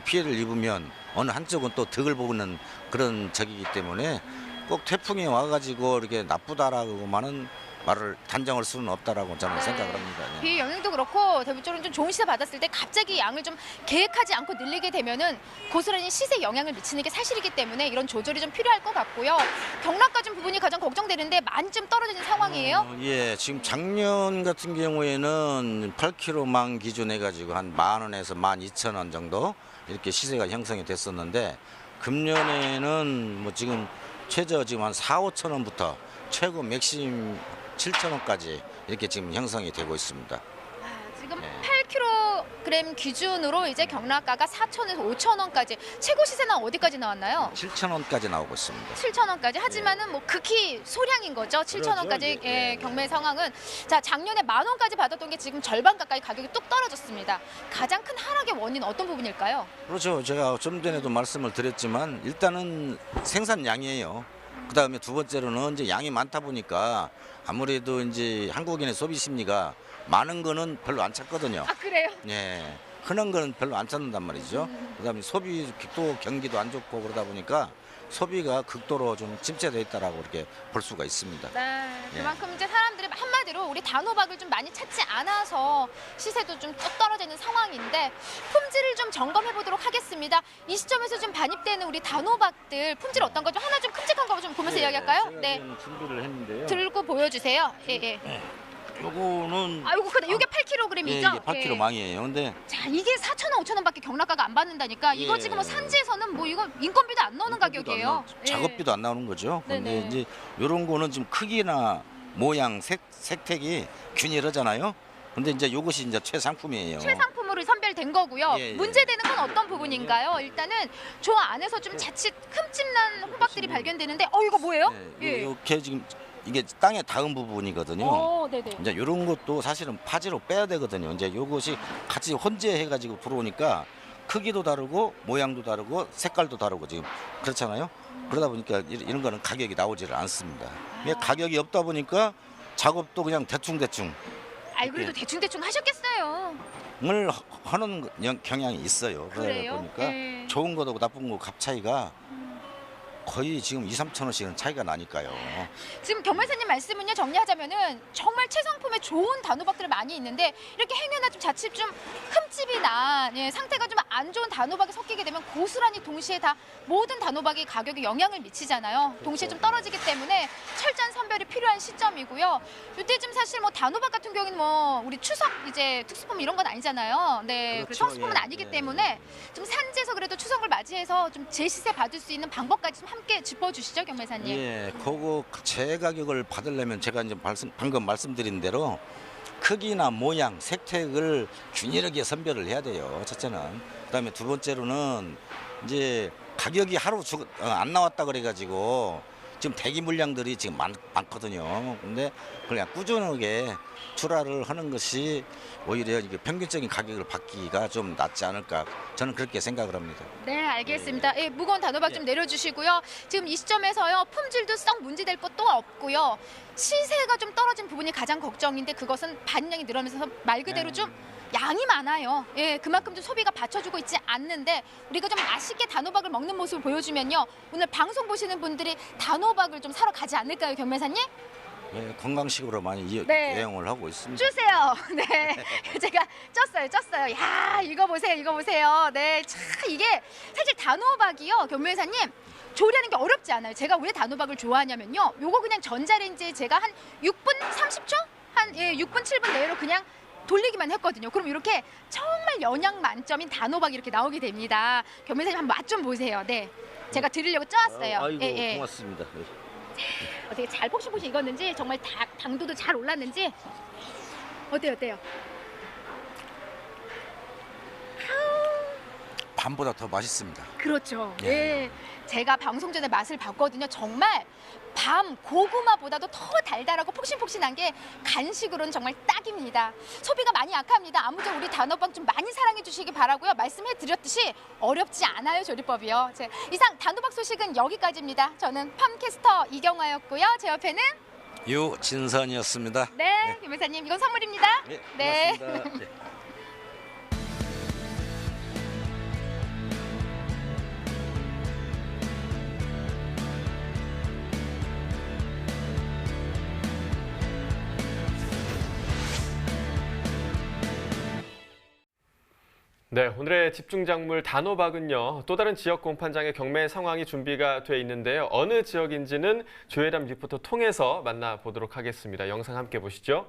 피해를 입으면 어느 한쪽은 또 덕을 보는 그런 적이기 때문에 꼭 태풍이 와가지고 이렇게 나쁘다라고만은 말을 단정할 수는 없다라고 저는 생각을 합니다. 예. 비 영향도 그렇고 대표적으로 좀 좋은 시세 받았을 때 갑자기 양을 좀 계획하지 않고 늘리게 되면은 고스란히 시세에 영향을 미치는 게 사실이기 때문에 이런 조절이 좀 필요할 것 같고요. 경락과좀 부분이 가장 걱정되는데 많이 좀 떨어지는 상황이에요. 예, 지금 작년 같은 경우에는 8kg만 기준해가지고 한 10,000원에서 12,000원 정도 이렇게 시세가 형성이 됐었는데 금년에는 뭐 지금 최저 지금 한 4,000~5,000원부터 최고 맥심 7,000원까지 이렇게 지금 형성이 되고 있습니다. 지금 8kg 기준으로 이제 경락가가 4,000원에서 5,000원까지 최고 시세는 어디까지 나왔나요? 7,000원까지 나오고 있습니다. 7,000원까지 하지만은 뭐 극히 소량인 거죠. 7,000원까지 예. 경매 상황은 자 작년에 10,000원까지 받았던 게 지금 절반 가까이 가격이 뚝 떨어졌습니다. 가장 큰 하락의 원인 어떤 부분일까요? 그렇죠. 제가 좀 전에도 말씀을 드렸지만 일단은 생산량이에요. 그다음에 두 번째로는 이제 양이 많다 보니까 아무래도 이제 한국인의 소비 심리가 많은 거는 별로 안 찾거든요. 아 그래요? 예. 흔한 거는 별로 안 찾는단 말이죠. 그다음에 소비 또 경기도 안 좋고 그러다 보니까 소비가 극도로 좀 침체되어 있다라고 이렇게 볼 수가 있습니다. 네, 그만큼 이제 사람들이 한마디로 우리 단호박을 좀 많이 찾지 않아서 시세도 좀 뚝 떨어지는 상황인데 품질을 좀 점검해 보도록 하겠습니다. 이 시점에서 좀 반입되는 우리 단호박들 품질 어떤 거 좀 하나 좀 큼직한 거 좀 보면서 이야기할까요? 제가 네, 지금 준비를 했는데요. 들고 보여주세요. 예. 요거는 아이고 근데 이게 8kg이죠? 이게 8kg 망이에요. 근데 자 이게 4,000원, 5,000원밖에 경락가가 안 받는다니까 이거 지금 뭐 산지에서는 뭐 이거 인건비도 안 나오는 가격이에요. 작업비도 안 나오는 거죠. 근데 네네. 이제 이런 거는 지금 크기나 모양, 색택이 균일하잖아요. 근데 이제 이것이 이제 최상품이에요. 최상품으로 선별된 거고요. 예. 문제되는 건 어떤 부분인가요? 일단은 저 안에서 좀 자칫 흠집난 호박들이 발견되는데 이거 뭐예요? 이렇게 지금 이게 땅에 닿은 부분이거든요. 네네. 이제 이런 것도 사실은 파지로 빼야 되거든요. 이제 이것이 같이 혼재해가지고 들어오니까 크기도 다르고 모양도 다르고 색깔도 다르고 지금 그렇잖아요. 그러다 보니까 이런 거는 가격이 나오지를 않습니다. 가격이 없다 보니까 작업도 그냥 대충 그래도 대충 하셨겠어요. 을 하는 경향이 있어요. 그러다 그래요? 보니까 좋은 거하고 나쁜 거 값 차이가 거의 지금 2~3,000원씩은 차이가 나니까요. 지금 경매사님 말씀은요 정리하자면은 정말 최상품의 좋은 단호박들이 많이 있는데 이렇게 행여나 좀 자칫 좀 흠집이 난 상태가 좀 안 좋은 단호박이 섞이게 되면 고스란히 동시에 다 모든 단호박이 가격에 영향을 미치잖아요. 동시에 좀 떨어지기 때문에 철저한 선별이 필요한 시점이고요. 이때쯤 사실 뭐 단호박 같은 경우는 뭐 우리 추석 이제 특수품 이런 건 아니잖아요. 네, 그렇죠. 성수품은 아니기 때문에 좀 산지에서 그래도 추석을 맞이해서 좀 제시세 받을 수 있는 방법까지 좀 함께 짚어주시죠, 경매사님. 예, 그거 제 가격을 받으려면 제가 이제 방금 말씀드린 대로 크기나 모양, 색택을 균일하게 선별을 해야 돼요. 첫째는. 그다음에 두 번째로는 이제 가격이 하루 안 나왔다 그래가지고 지금 대기 물량들이 지금 많거든요. 근데 그냥 꾸준하게 출하를 하는 것이 오히려 이게 평균적인 가격을 받기가 좀 낫지 않을까 저는 그렇게 생각을 합니다. 네, 알겠습니다. 무거운 단호박 좀 내려주시고요. 지금 이 시점에서요 품질도 썩 문제될 것도 없고요. 시세가 좀 떨어진 부분이 가장 걱정인데 그것은 반영이 늘어나면서 말 그대로 좀 양이 많아요. 그만큼 좀 소비가 받쳐주고 있지 않는데 우리가 좀 맛있게 단호박을 먹는 모습을 보여주면요. 오늘 방송 보시는 분들이 단호박을 좀 사러 가지 않을까요, 경매사님? 네, 건강식으로 많이 이용을 하고 있습니다. 주세요. 네, 제가 쪘어요. 야, 이거 보세요. 네, 참 이게 사실 단호박이요, 경매사님. 조리하는 게 어렵지 않아요. 제가 왜 단호박을 좋아하냐면요. 요거 그냥 전자레인지에 제가 한 6분 30초? 예, 6분, 7분 내로 그냥 돌리기만 했거든요. 그럼 이렇게 정말 영양 만점인 단호박이 이렇게 나오게 됩니다. 경매사님 한번 맛 좀 보세요. 네, 제가 드리려고 쪄왔어요. 아이고 예, 예. 고맙습니다. 어떻게 잘 폭신폭신 익었는지, 정말 당도도 잘 올랐는지 어때요? 밤보다 더 맛있습니다. 그렇죠. 예. 예. 제가 방송 전에 맛을 봤거든요. 정말 밤 고구마보다도 더 달달하고 폭신폭신한 게 간식으로는 정말 딱입니다. 소비가 많이 약합니다. 아무쪼록 우리 단호박 좀 많이 사랑해 주시기 바라고요. 말씀해 드렸듯이 어렵지 않아요, 조리법이요. 이상 단호박 소식은 여기까지입니다. 저는 팜캐스터 이경화였고요. 제 옆에는 유진선이었습니다. 네, 김 회사님 이건 선물입니다. 네, 고맙습니다. 네. 네, 오늘의 집중작물 단호박은요. 또 다른 지역 공판장의 경매 상황이 준비가 돼 있는데요. 어느 지역인지는 조혜람 리포터 통해서 만나보도록 하겠습니다. 영상 함께 보시죠.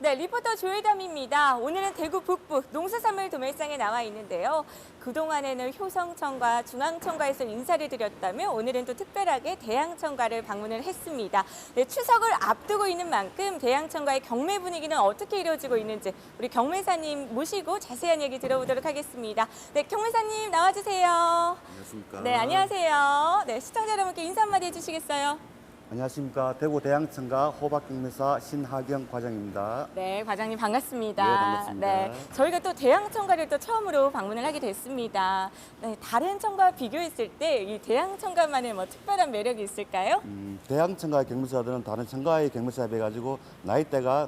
네, 리포터 조혜담입니다. 오늘은 대구 북부 농수산물 도매상에 나와 있는데요. 그동안에는 효성청과 중앙청과에서 인사를 드렸다면 오늘은 또 특별하게 대양청과를 방문을 했습니다. 네, 추석을 앞두고 있는 만큼 대양청과의 경매 분위기는 어떻게 이루어지고 있는지 우리 경매사님 모시고 자세한 얘기 들어보도록 하겠습니다. 네, 경매사님 나와주세요. 안녕하십니까. 네, 안녕하세요. 네, 시청자 여러분께 인사 한마디 해주시겠어요? 안녕하십니까. 대구 대양청과 호박경매사 신하경 과장입니다. 네, 과장님 반갑습니다. 네, 반갑습니다. 네, 저희가 또 대양청과를 또 처음으로 방문을 하게 됐습니다. 네, 다른 청과 비교했을 때 이 대양청과만의 뭐 특별한 매력이 있을까요? 대양청과 경매사들은 다른 청과의 경매사에 비해 가지고 나이대가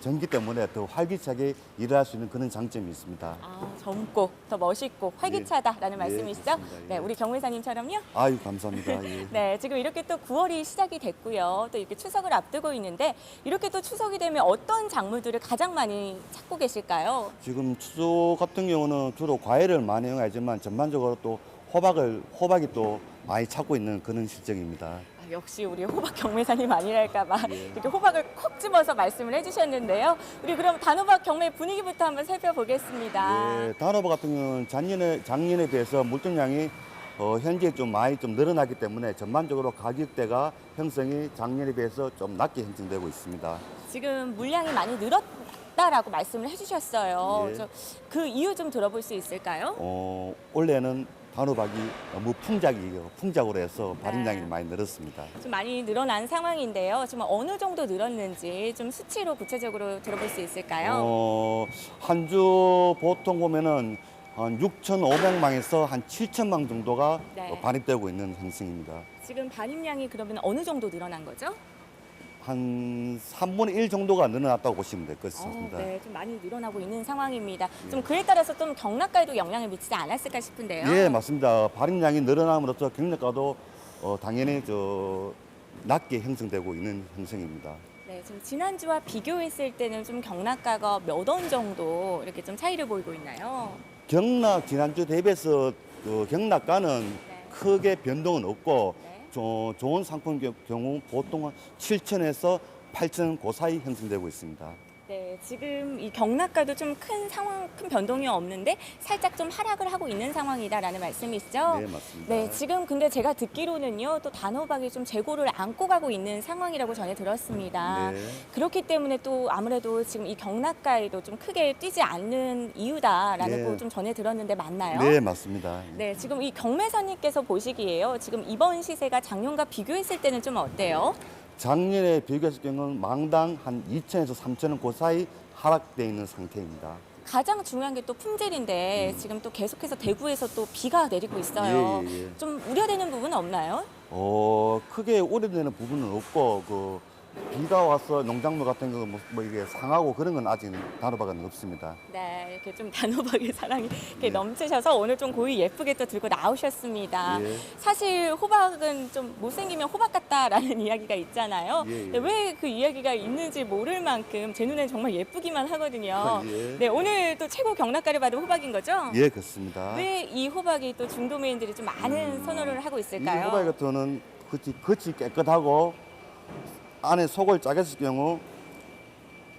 젊기 때문에 더 활기차게 일을 할 수 있는 그런 장점이 있습니다. 아, 젊고 더 멋있고 활기차다라는 말씀이시죠? 그렇습니다. 예. 네, 우리 경매사님처럼요? 아유, 감사합니다. 예. 네, 지금 이렇게 또 9월이 시작이 됐고요. 또 이렇게 추석을 앞두고 있는데 이렇게 또 추석이 되면 어떤 작물들을 가장 많이 찾고 계실까요? 지금 추석 같은 경우는 주로 과일을 많이 이용하지만 전반적으로 또 호박이 또 많이 찾고 있는 그런 실정입니다. 아, 역시 우리 호박 경매사님 아니랄까 봐 예. 이렇게 호박을 콕 집어서 말씀을 해주셨는데요. 우리 그럼 단호박 경매 분위기부터 한번 살펴보겠습니다. 예, 단호박 같은 경우는 작년에 비해서 물정량이 현재 좀 많이 늘어나기 때문에 전반적으로 가격대가 형성이 작년에 비해서 좀 낮게 형성되고 있습니다. 지금 물량이 많이 늘었다라고 말씀을 해주셨어요. 예. 그 이유 좀 들어볼 수 있을까요? 원래는 단호박이 너무 풍작으로 해서 발행량이 네. 많이 늘었습니다. 좀 많이 늘어난 상황인데요. 지금 어느 정도 늘었는지 좀 수치로 구체적으로 들어볼 수 있을까요? 한 주 보통 보면은 한 6,500망에서 한 7,000망 정도가 네. 발행되고 있는 형성입니다. 지금 반입량이 그러면 어느 정도 늘어난 거죠? 한 3분의 1 정도가 늘어났다고 보시면 될 것 같습니다. 네, 좀 많이 늘어나고 있는 상황입니다. 좀 그에 따라서 좀 경락가에도 영향을 미치지 않았을까 싶은데요. 예, 맞습니다. 발행량이 늘어남으로써 경락가도 당연히 낮게 형성되고 있는 형성입니다. 네, 지금 지난주와 비교했을 때는 좀 경락가가 몇 원 정도 이렇게 좀 차이를 보이고 있나요? 지난주 대비해서 경락가는 네. 크게 변동은 없고 네. 좋은 상품 경우 보통 7,000에서 8,000 그 사이 형성되고 있습니다. 네, 지금 이 경락가도 좀 큰 변동이 없는데 살짝 좀 하락을 하고 있는 상황이다라는 말씀이시죠? 네, 맞습니다. 네, 지금 근데 제가 듣기로는요, 또 단호박이 좀 재고를 안고 가고 있는 상황이라고 전해 들었습니다. 네. 그렇기 때문에 또 아무래도 지금 이 경락가에도 좀 크게 뛰지 않는 이유다라는 네. 거 좀 전해 들었는데 맞나요? 네, 맞습니다. 네, 지금 이 경매사님께서 보시기에요. 지금 이번 시세가 작년과 비교했을 때는 좀 어때요? 작년에 비교했을 경우는 망당 한 2,000에서 3,000원 그 사이 하락되어 있는 상태입니다. 가장 중요한 게 또 품질인데 지금 또 계속해서 대구에서 또 비가 내리고 있어요. 예. 좀 우려되는 부분은 없나요? 크게 우려되는 부분은 없고 비가 와서 농작물 같은 거 뭐 이게 상하고 그런 건 아직 단호박은 없습니다. 네, 이렇게 좀 단호박의 사랑이 이렇게 예. 넘치셔서 오늘 좀 고이 예쁘게 또 들고 나오셨습니다. 예. 사실 호박은 좀 못생기면 호박 같다라는 이야기가 있잖아요. 예. 왜 그 이야기가 있는지 모를 만큼 제 눈엔 정말 예쁘기만 하거든요. 예. 네, 오늘 또 최고 경락가를 받은 호박인 거죠? 예, 그렇습니다. 왜 이 호박이 또 중도매인들이 좀 많은 선호를 하고 이 있을까요? 호박 같은 경우는 겉이 깨끗하고 안에 속을 짜겠을 경우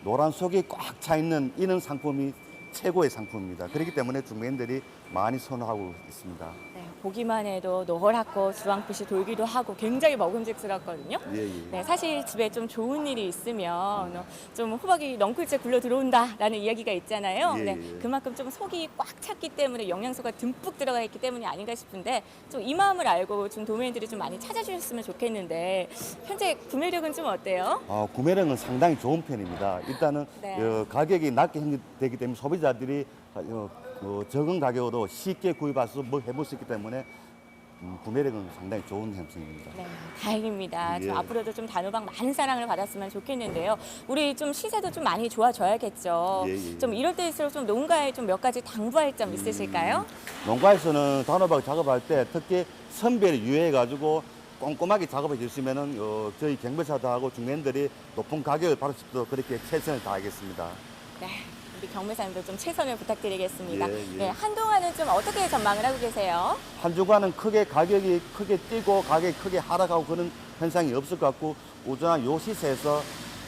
노란 속이 꽉 차 있는 이런 상품이 최고의 상품입니다. 그렇기 때문에 중매인들이 많이 선호하고 있습니다. 네, 보기만 해도 노랗고 주황빛이 돌기도 하고 굉장히 먹음직스럽거든요. 예. 네, 사실 집에 좀 좋은 일이 있으면 좀 호박이 넝쿨째 굴러 들어온다라는 이야기가 있잖아요. 예. 네, 그만큼 좀 속이 꽉 찼기 때문에 영양소가 듬뿍 들어가 있기 때문이 아닌가 싶은데 좀 이 마음을 알고 좀 도매인들이 좀 많이 찾아주셨으면 좋겠는데 현재 구매력은 좀 어때요? 구매량은 상당히 좋은 편입니다. 일단은 네. 가격이 낮게 형성되기 때문에 소비자들이 적은 가격으로 쉽게 구입할 수 해볼 수 있기 때문에 구매력은 상당히 좋은 형성입니다. 네, 다행입니다. 예. 좀 앞으로도 좀 단호박 많은 사랑을 받았으면 좋겠는데요. 우리 좀 시세도 좀 많이 좋아져야겠죠. 예. 좀 이럴 때일수록 좀 농가에 좀 몇 가지 당부할 점 있으실까요? 농가에서는 단호박 작업할 때 특히 선별을 유의해가지고 꼼꼼하게 작업해 주시면은 저희 경매사들하고 중매인들이 높은 가격을 받을 수 있도록 그렇게 최선을 다하겠습니다. 네, 우리 경매사님도 좀 최선을 부탁드리겠습니다. 예. 네, 한동안은 좀 어떻게 전망을 하고 계세요? 한 주간은 가격이 크게 뛰고 가격이 크게 하락하고 그런 현상이 없을 것 같고 우전한 요 시세에서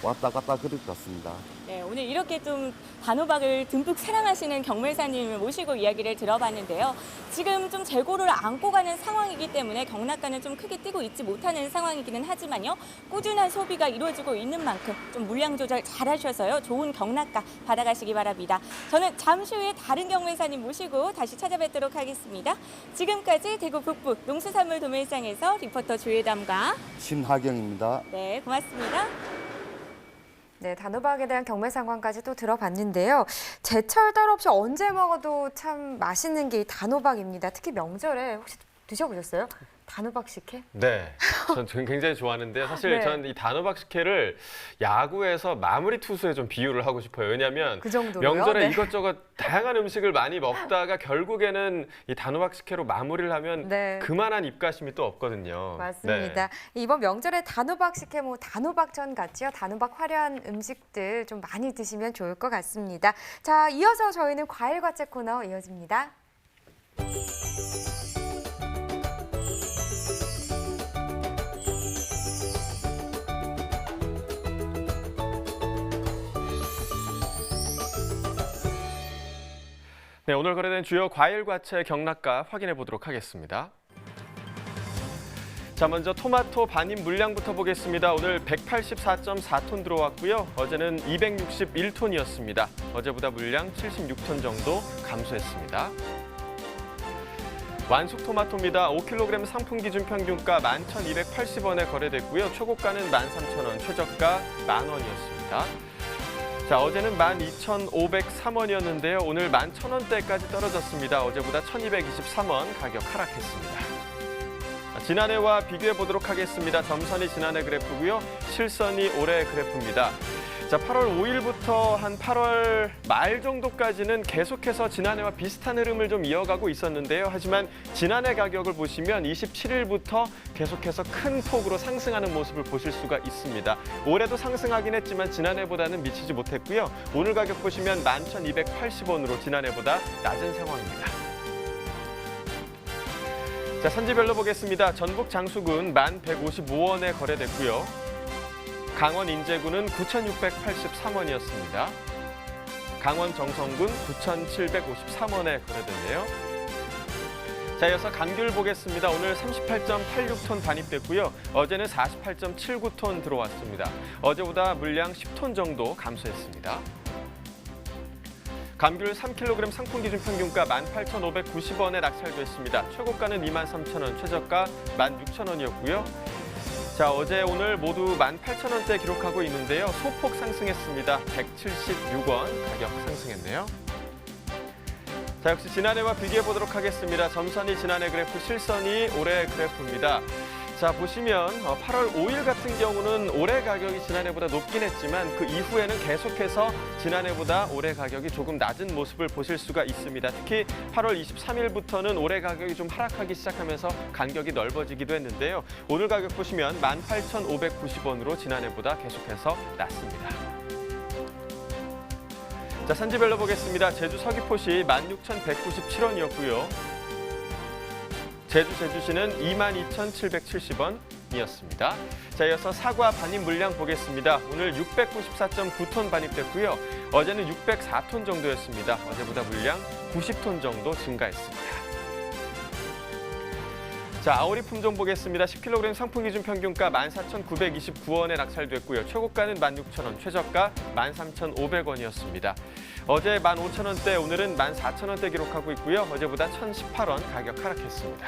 왔다 갔다 그럴 것 같습니다. 네, 오늘 이렇게 좀 단호박을 듬뿍 사랑하시는 경매사님을 모시고 이야기를 들어봤는데요. 지금 좀 재고를 안고 가는 상황이기 때문에 경락가는 좀 크게 뛰고 있지 못하는 상황이기는 하지만요. 꾸준한 소비가 이루어지고 있는 만큼 좀 물량 조절 잘 하셔서요. 좋은 경락가 받아가시기 바랍니다. 저는 잠시 후에 다른 경매사님 모시고 다시 찾아뵙도록 하겠습니다. 지금까지 대구 북부 농수산물 도매시장에서 리포터 조혜담과 신하경입니다. 네, 고맙습니다. 네, 단호박에 대한 경매 상황까지 또 들어봤는데요. 제철달 없이 언제 먹어도 참 맛있는 게 이 단호박입니다. 특히 명절에 혹시 드셔보셨어요? 단호박 식혜? 네, 전 굉장히 좋아하는데요. 사실 네. 전 이 단호박 식혜를 야구에서 마무리 투수에 좀 비유를 하고 싶어요. 왜냐하면 그 정도로요? 명절에 네. 이것저것 다양한 음식을 많이 먹다가 결국에는 이 단호박 식혜로 마무리를 하면 네. 그만한 입가심이 또 없거든요. 맞습니다. 이번 명절에 단호박 식혜, 단호박전 같지요. 단호박 화려한 음식들 좀 많이 드시면 좋을 것 같습니다. 자, 이어서 저희는 과일과채 코너 이어집니다. 네, 오늘 거래된 주요 과일과채 경락가 확인해 보도록 하겠습니다. 자, 먼저 토마토 반입 물량부터 보겠습니다. 오늘 184.4톤 들어왔고요. 어제는 261톤이었습니다. 어제보다 물량 76톤 정도 감소했습니다. 완숙 토마토입니다. 5kg 상품 기준 평균가 11,280원에 거래됐고요. 초고가는 13,000원, 최저가 10,000원이었습니다. 자, 어제는 12,503원이었는데요. 오늘 11,000원대까지 떨어졌습니다. 어제보다 1,223원 가격 하락했습니다. 지난해와 비교해 보도록 하겠습니다. 점선이 지난해 그래프고요. 실선이 올해 그래프입니다. 자, 8월 5일부터 한 8월 말 정도까지는 계속해서 지난해와 비슷한 흐름을 좀 이어가고 있었는데요. 하지만 지난해 가격을 보시면 27일부터 계속해서 큰 폭으로 상승하는 모습을 보실 수가 있습니다. 올해도 상승하긴 했지만 지난해보다는 미치지 못했고요. 오늘 가격 보시면 11,280원으로 지난해보다 낮은 상황입니다. 자, 산지별로 보겠습니다. 전북 장수군 11,155원에 거래됐고요. 강원 인제군은 9,683원이었습니다. 강원 정선군 9,753원에 거래됐네요. 자, 이어서 감귤 보겠습니다. 오늘 38.86톤 반입됐고요. 어제는 48.79톤 들어왔습니다. 어제보다 물량 10톤 정도 감소했습니다. 감귤 3kg 상품 기준 평균가 18,590원에 낙찰됐습니다. 최고가는 23,000원, 최저가 16,000원이었고요. 자, 어제 오늘 모두 18,000원대 기록하고 있는데요. 소폭 상승했습니다. 176원 가격 상승했네요. 자, 역시 지난해와 비교해 보도록 하겠습니다. 점선이 지난해 그래프, 실선이 올해 그래프입니다. 자, 보시면 8월 5일 같은 경우는 올해 가격이 지난해보다 높긴 했지만 그 이후에는 계속해서 지난해보다 올해 가격이 조금 낮은 모습을 보실 수가 있습니다. 특히 8월 23일부터는 올해 가격이 좀 하락하기 시작하면서 간격이 넓어지기도 했는데요. 오늘 가격 보시면 18,590원으로 지난해보다 계속해서 낮습니다. 자, 산지별로 보겠습니다. 제주 서귀포시 16,197원이었고요. 제주시는 22,770원, 1,000원이었습니다. 자, 이어서 사과 반입 물량 보겠습니다. 오늘 694.9톤 반입됐고요. 어제는 604톤 정도였습니다. 어제보다 물량 90톤 정도 증가했습니다. 자, 아오리 품종 보겠습니다. 10kg 상품 기준 평균가 14,929원에 낙찰됐고요. 최고가는 16,000원, 최저가 13,500원이었습니다. 어제 15,000원대, 오늘은 14,000원대 기록하고 있고요. 어제보다 1,018원 가격 하락했습니다.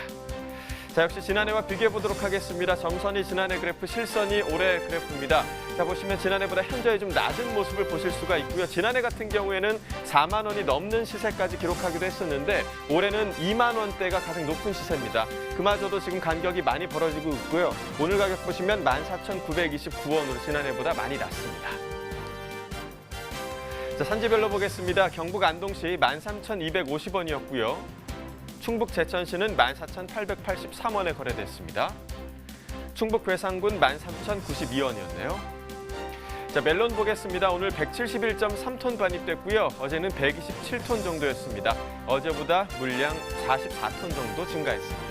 자, 역시 지난해와 비교해 보도록 하겠습니다. 점선이 지난해 그래프, 실선이 올해 그래프입니다. 자, 보시면 지난해보다 현저히 좀 낮은 모습을 보실 수가 있고요. 지난해 같은 경우에는 4만 원이 넘는 시세까지 기록하기도 했었는데 올해는 2만 원대가 가장 높은 시세입니다. 그마저도 지금 간격이 많이 벌어지고 있고요. 오늘 가격 보시면 14,929원으로 지난해보다 많이 낮습니다. 자, 산지별로 보겠습니다. 경북 안동시 13,250원이었고요. 충북 제천시는 14,883원에 거래됐습니다. 충북 괴산군 13,092원이었네요. 자, 멜론 보겠습니다. 오늘 171.3톤 반입됐고요. 어제는 127톤 정도였습니다. 어제보다 물량 44톤 정도 증가했습니다.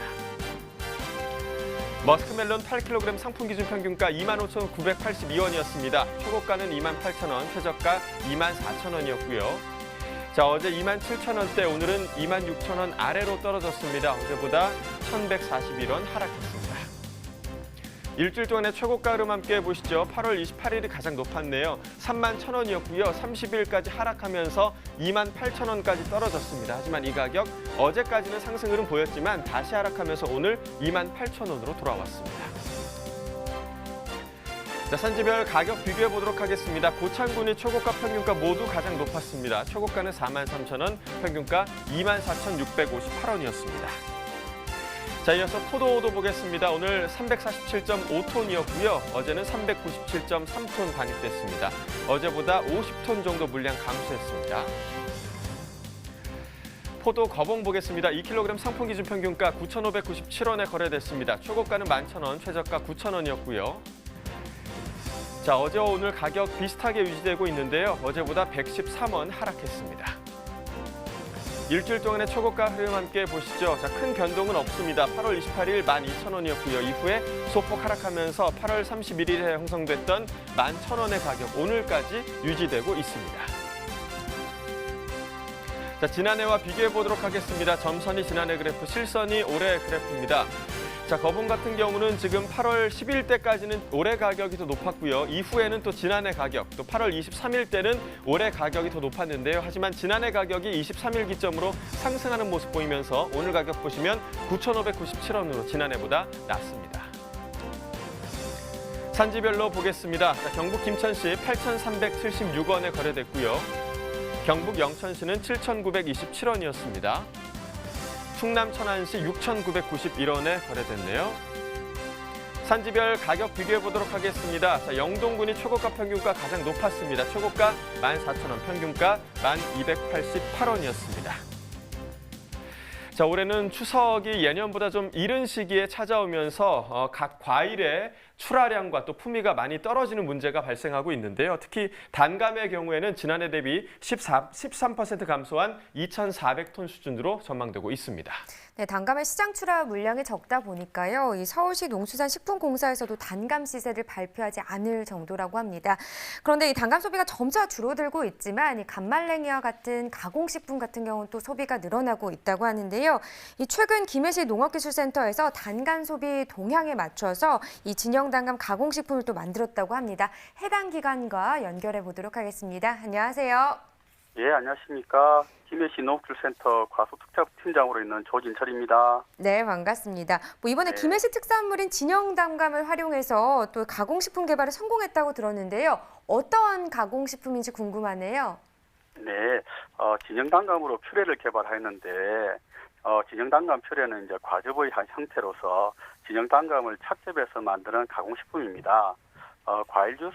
머스크멜론 8kg 상품 기준 평균가 25,982원이었습니다. 최고가는 28,000원, 최저가 24,000원이었고요. 자, 어제 27,000원대, 오늘은 26,000원 아래로 떨어졌습니다. 어제보다 1,141원 하락했습니다. 일주일 동안의 최고가 흐름 함께 보시죠. 8월 28일이 가장 높았네요. 31,000원이었고요. 30일까지 하락하면서 28,000원까지 떨어졌습니다. 하지만 이 가격 어제까지는 상승 흐름 보였지만 다시 하락하면서 오늘 28,000원으로 돌아왔습니다. 자, 산지별 가격 비교해 보도록 하겠습니다. 고창군이 최고가 평균가 모두 가장 높았습니다. 최고가는 43,000원, 평균가 24,658원이었습니다. 자, 이어서 포도도 보겠습니다. 오늘 347.5톤이었고요. 어제는 397.3톤 반입됐습니다. 어제보다 50톤 정도 물량 감소했습니다. 포도 거봉 보겠습니다. 2kg 상품 기준 평균가 9,597원에 거래됐습니다. 최고가는 11,000원, 최저가 9,000원이었고요. 자, 어제와 오늘 가격 비슷하게 유지되고 있는데요. 어제보다 113원 하락했습니다. 일주일 동안의 최고가 흐름 함께 보시죠. 자, 큰 변동은 없습니다. 8월 28일 12,000원이었고요. 이후에 소폭 하락하면서 8월 31일에 형성됐던 11,000원의 가격 오늘까지 유지되고 있습니다. 자, 지난해와 비교해 보도록 하겠습니다. 점선이 지난해 그래프, 실선이 올해 그래프입니다. 자, 거봉 같은 경우는 지금 8월 10일 때까지는 올해 가격이 더 높았고요. 이후에는 또 지난해 가격, 또 8월 23일 때는 올해 가격이 더 높았는데요. 하지만 지난해 가격이 23일 기점으로 상승하는 모습 보이면서 오늘 가격 보시면 9,597원으로 지난해보다 낮습니다. 산지별로 보겠습니다. 자, 경북 김천시 8,376원에 거래됐고요. 경북 영천시는 7,927원이었습니다. 충남 천안시 6,991원에 거래됐네요. 산지별 가격 비교해 보도록 하겠습니다. 자, 영동군이 최고가 평균가 가장 높았습니다. 최고가 14,000원, 평균가 1,288원이었습니다. 자, 올해는 추석이 예년보다 좀 이른 시기에 찾아오면서 각 과일의 출하량과 또 품위가 많이 떨어지는 문제가 발생하고 있는데요. 특히 단감의 경우에는 지난해 대비 13% 감소한 2,400톤 수준으로 전망되고 있습니다. 네, 단감의 시장 출하 물량이 적다 보니까요. 이 서울시 농수산식품공사에서도 단감 시세를 발표하지 않을 정도라고 합니다. 그런데 이 단감 소비가 점차 줄어들고 있지만 이 감말랭이와 같은 가공식품 같은 경우는 또 소비가 늘어나고 있다고 하는데요. 이 최근 김해시 농업기술센터에서 단감 소비 동향에 맞춰서 이 진영 단감 가공식품을 또 만들었다고 합니다. 해당 기관과 연결해 보도록 하겠습니다. 안녕하세요. 예, 안녕하십니까. 김해시 농업기술센터 과수특작팀장으로 있는 조진철입니다. 네, 반갑습니다. 이번에 네. 김해시 특산물인 진영 단감을 활용해서 또 가공식품 개발에 성공했다고 들었는데요. 어떠한 가공식품인지 궁금하네요. 네, 진영 단감으로 퓨레를 개발했는데 진영 단감 퓨레는 이제 과즙의 한 형태로서 진영 단감을 착즙해서 만드는 가공식품입니다. 과일 주스,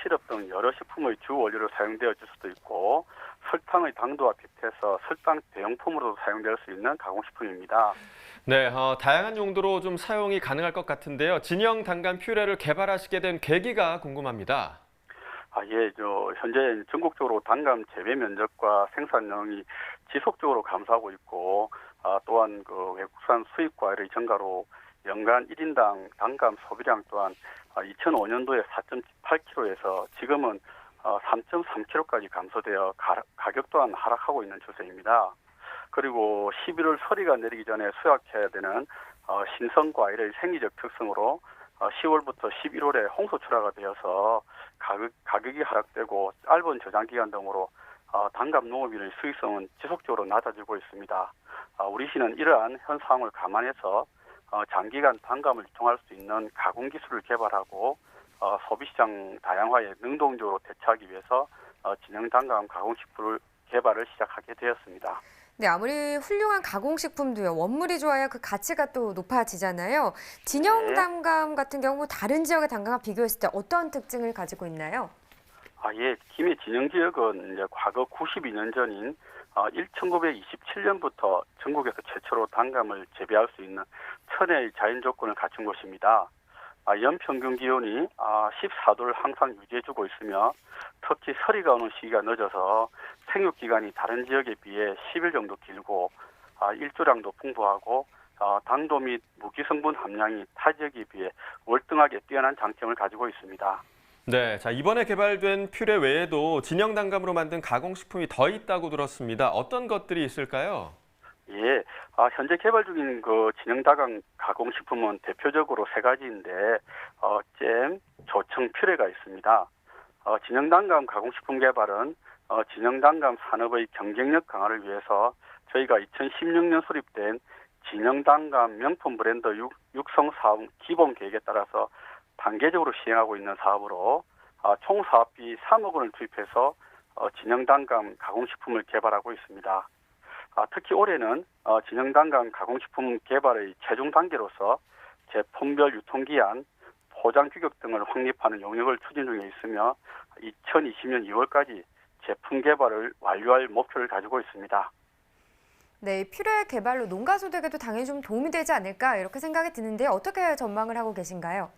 시럽 등 여러 식품의 주 원료로 사용되어질 수도 있고 설탕의 당도와 빗해서 설탕 대용품으로도 사용될 수 있는 가공식품입니다. 네, 다양한 용도로 좀 사용이 가능할 것 같은데요. 진영 단감 퓨레를 개발하시게 된 계기가 궁금합니다. 예, 현재 전국적으로 단감 재배 면적과 생산량이 지속적으로 감소하고 있고, 또한 외국산 수입 과일의 증가로 연간 1인당 단감 소비량 또한 2005년도에 4.8kg에서 지금은 3.3kg까지 감소되어 가격 또한 하락하고 있는 추세입니다. 그리고 11월 서리가 내리기 전에 수확해야 되는 신선 과일의 생리적 특성으로 10월부터 11월에 홍수 출하가 되어서 가격이 하락되고 짧은 저장 기간 등으로 단감 농업인의 수익성은 지속적으로 낮아지고 있습니다. 우리 시는 이러한 현 상황을 감안해서 장기간 단감을 유통할 수 있는 가공 기술을 개발하고 소비시장 다양화에 능동적으로 대처하기 위해서 진형 단감 가공식품을 개발을 시작하게 되었습니다. 네, 아무리 훌륭한 가공식품도요, 원물이 좋아야 그 가치가 또 높아지잖아요. 진형 단감 같은 경우 다른 지역의 단감과 비교했을 때 어떤 특징을 가지고 있나요? 예, 김해 진영 지역은 이제 과거 92년 전인 1927년부터 전국에서 최초로 단감을 재배할 수 있는 천혜의 자연 조건을 갖춘 곳입니다. 연평균 기온이 14도를 항상 유지해주고 있으며 특히 서리가 오는 시기가 늦어서 생육 기간이 다른 지역에 비해 10일 정도 길고 일조량도 풍부하고 당도 및 무기 성분 함량이 타 지역에 비해 월등하게 뛰어난 장점을 가지고 있습니다. 네, 자 이번에 개발된 퓨레 외에도 진형 단감으로 만든 가공식품이 더 있다고 들었습니다. 어떤 것들이 있을까요? 예, 현재 개발 중인 그 진형 단감 가공식품은 대표적으로 세 가지인데 잼, 조청, 퓨레가 있습니다. 진형 단감 가공식품 개발은 진형 단감 산업의 경쟁력 강화를 위해서 저희가 2016년 수립된 진형 단감 명품 브랜드 육성 사업 기본 계획에 따라서 단계적으로 시행하고 있는 사업으로 총 사업비 3억 원을 투입해서 진형 단감 가공식품을 개발하고 있습니다. 특히 올해는 진형 단감 가공식품 개발의 최종 단계로서 제품별 유통기한, 포장 규격 등을 확립하는 용역을 추진 중에 있으며 2020년 2월까지 제품 개발을 완료할 목표를 가지고 있습니다. 네, 퓨레 개발로 농가 소득에도 당연히 좀 도움이 되지 않을까 이렇게 생각이 드는데 어떻게 전망을 하고 계신가요?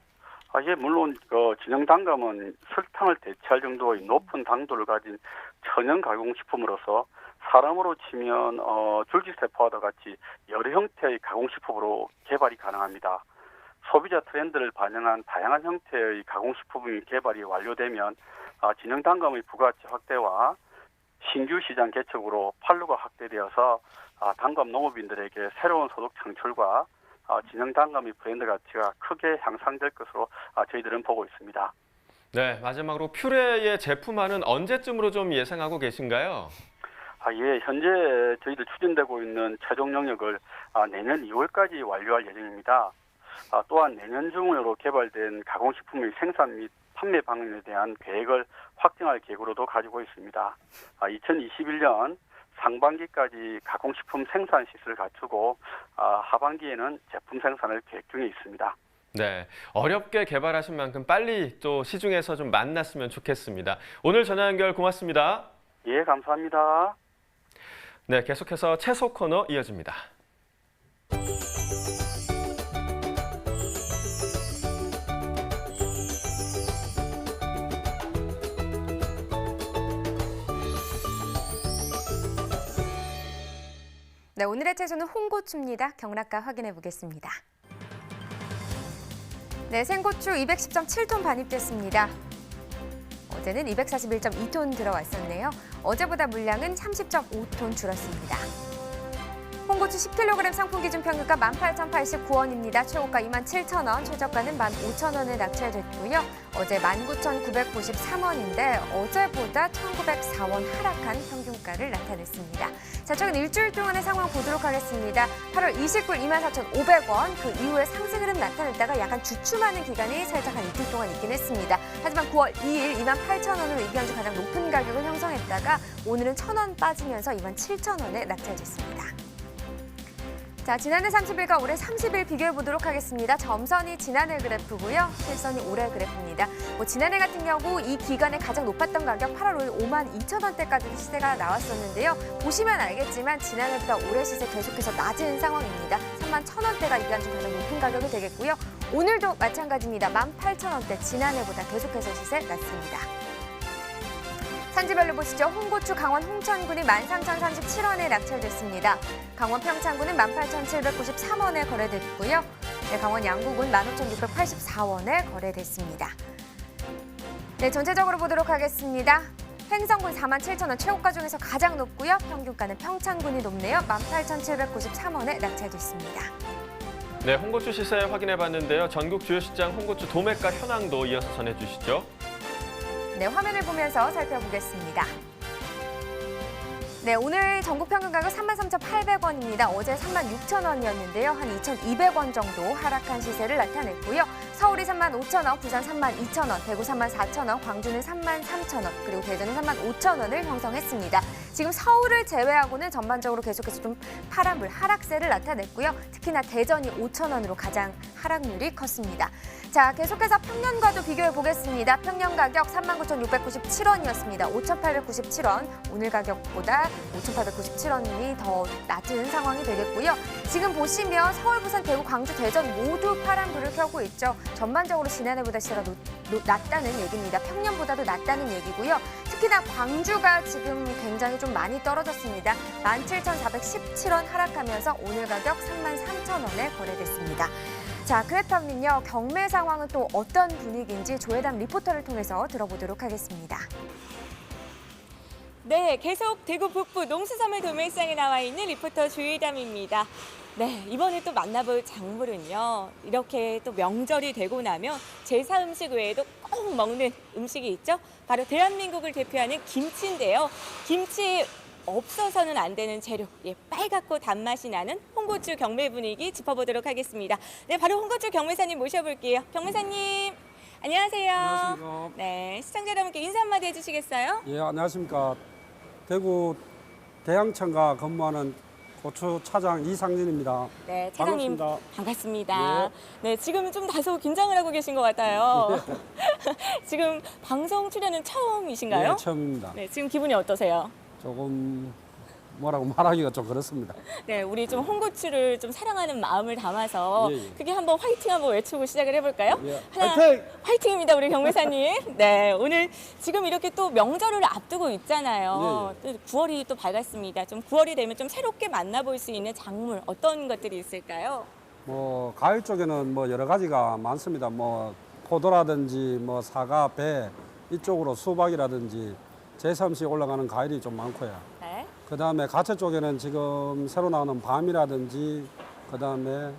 예, 물론 진형 단감은 설탕을 대체할 정도의 높은 당도를 가진 천연 가공식품으로서 사람으로 치면 줄기세포와도 같이 여러 형태의 가공식품으로 개발이 가능합니다. 소비자 트렌드를 반영한 다양한 형태의 가공식품의 개발이 완료되면 진형 단감의 부가가치 확대와 신규 시장 개척으로 판로가 확대되어서 단감 농업인들에게 새로운 소득 창출과 진형 단감의 브랜드 가치가 크게 향상될 것으로 저희들은 보고 있습니다. 네, 마지막으로 퓨레의 제품화는 언제쯤으로 좀 예상하고 계신가요? 예, 현재 저희들 추진되고 있는 최종 영역을 내년 2월까지 완료할 예정입니다. 또한 내년 중으로 개발된 가공식품의 생산 및 판매 방향에 대한 계획을 확정할 계획으로도 가지고 있습니다. 2021년 상반기까지 가공식품 생산 시설을 갖추고 하반기에는 제품 생산을 계획 중에 있습니다. 네, 어렵게 개발하신 만큼 빨리 또 시중에서 좀 만났으면 좋겠습니다. 오늘 전화 연결 고맙습니다. 예, 감사합니다. 네, 계속해서 채소 코너 이어집니다. 네, 오늘의 채소는 홍고추입니다. 경락가 확인해 보겠습니다. 네, 생고추 210.7톤 반입됐습니다. 어제는 241.2톤 들어왔었네요. 어제보다 물량은 30.5톤 줄었습니다. 홍고추 10kg 상품 기준 평균가 18,089원입니다. 최고가 27,000원, 최저가는 15,000원에 낙찰됐고요. 어제 19,993원인데 어제보다 1,904원 하락한 평균가를 나타냈습니다. 자, 최근 일주일 동안의 상황 보도록 하겠습니다. 8월 29일 24,500원, 그 이후에 상승 흐름 나타냈다가 약간 주춤하는 기간이 살짝 한 이틀 동안 있긴 했습니다. 하지만 9월 2일 28,000원으로 이견주 가장 높은 가격을 형성했다가 오늘은 1,000원 빠지면서 27,000원에 낙찰됐습니다. 자, 지난해 30일과 올해 30일 비교해 보도록 하겠습니다. 점선이 지난해 그래프고요. 실선이 올해 그래프입니다. 지난해 같은 경우 이 기간에 가장 높았던 가격 8월 5일 52,000원대까지 시세가 나왔었는데요. 보시면 알겠지만 지난해보다 올해 시세 계속해서 낮은 상황입니다. 31,000원대가 이간 중 가장 높은 가격이 되겠고요. 오늘도 마찬가지입니다. 18,000원대 지난해보다 계속해서 시세 낮습니다. 산지별로 보시죠. 홍고추 강원 홍천군이 13,037원에 낙찰됐습니다. 강원 평창군은 18,793원에 거래됐고요. 네, 강원 양구군 15,684원에 거래됐습니다. 네, 전체적으로 보도록 하겠습니다. 횡성군 47,000원 최고가 중에서 가장 높고요. 평균가는 평창군이 높네요. 18,793원에 낙찰됐습니다. 네, 홍고추 시세 확인해봤는데요. 전국 주요 시장 홍고추 도매가 현황도 이어서 전해주시죠. 네, 화면을 보면서 살펴보겠습니다. 네, 오늘 전국 평균 가격 33,800원입니다. 어제 36,000원이었는데요. 한 2,200원 정도 하락한 시세를 나타냈고요. 서울이 35,000원, 부산 32,000원, 대구 34,000원, 광주는 33,000원, 그리고 대전은 35,000원을 형성했습니다. 지금 서울을 제외하고는 전반적으로 계속해서 좀 파란불 하락세를 나타냈고요. 특히나 대전이 5,000원으로 가장 하락률이 컸습니다. 자, 계속해서 평년과도 비교해 보겠습니다. 평년 가격 39,697원이었습니다. 5,897원, 오늘 가격보다 5,897원이 더 낮은 상황이 되겠고요. 지금 보시면 서울, 부산, 대구, 광주, 대전 모두 파란불을 켜고 있죠. 전반적으로 지난해보다 시세가 낮다는 얘기입니다. 평년보다도 낮다는 얘기고요. 특히나 광주가 지금 굉장히 좀 많이 떨어졌습니다. 17,417원 하락하면서 오늘 가격 33,000원에 거래됐습니다. 자, 그렇다면요, 경매 상황은 또 어떤 분위기인지 조혜담 리포터를 통해서 들어보도록 하겠습니다. 네, 계속 대구 북부 농수산물 도매시장에 나와 있는 리포터 조혜담입니다. 네, 이번에 또 만나볼 작물은요, 이렇게 또 명절이 되고 나면 제사 음식 외에도 꼭 먹는 음식이 있죠. 바로 대한민국을 대표하는 김치인데요. 김치 없어서는 안 되는 재료, 빨갛고 단맛이 나는 홍고추 경매 분위기 짚어보도록 하겠습니다. 네, 바로 홍고추 경매사님 모셔볼게요. 경매사님, 안녕하세요. 안녕하십니까. 네, 시청자 여러분께 인사 한마디 해주시겠어요? 예, 안녕하십니까. 대구 대양천가 근무하는 고추 차장 이상진입니다. 네, 차장님 반갑습니다. 반갑습니다. 예. 네, 지금 좀 다소 긴장을 하고 계신 것 같아요. 지금 방송 출연은 처음이신가요? 예, 처음입니다. 네, 지금 기분이 어떠세요? 조금 뭐라고 말하기가 좀 그렇습니다. 네, 우리 좀 홍고추를 좀 사랑하는 마음을 담아서 그게 한번 화이팅 한번 외치고 시작을 해볼까요? 예. 하나, 화이팅! 화이팅입니다, 우리 경매사님. 네, 오늘 지금 이렇게 또 명절을 앞두고 있잖아요. 또 9월이 또 밝았습니다. 좀 9월이 되면 좀 새롭게 만나볼 수 있는 작물 어떤 것들이 있을까요? 뭐 가을 쪽에는 뭐 여러 가지가 많습니다. 뭐 포도라든지 뭐 사과, 배 이쪽으로 수박이라든지 제3시 올라가는 과일이 좀 많고요. 네. 그다음에 가채 쪽에는 지금 새로 나오는 밤이라든지 그다음에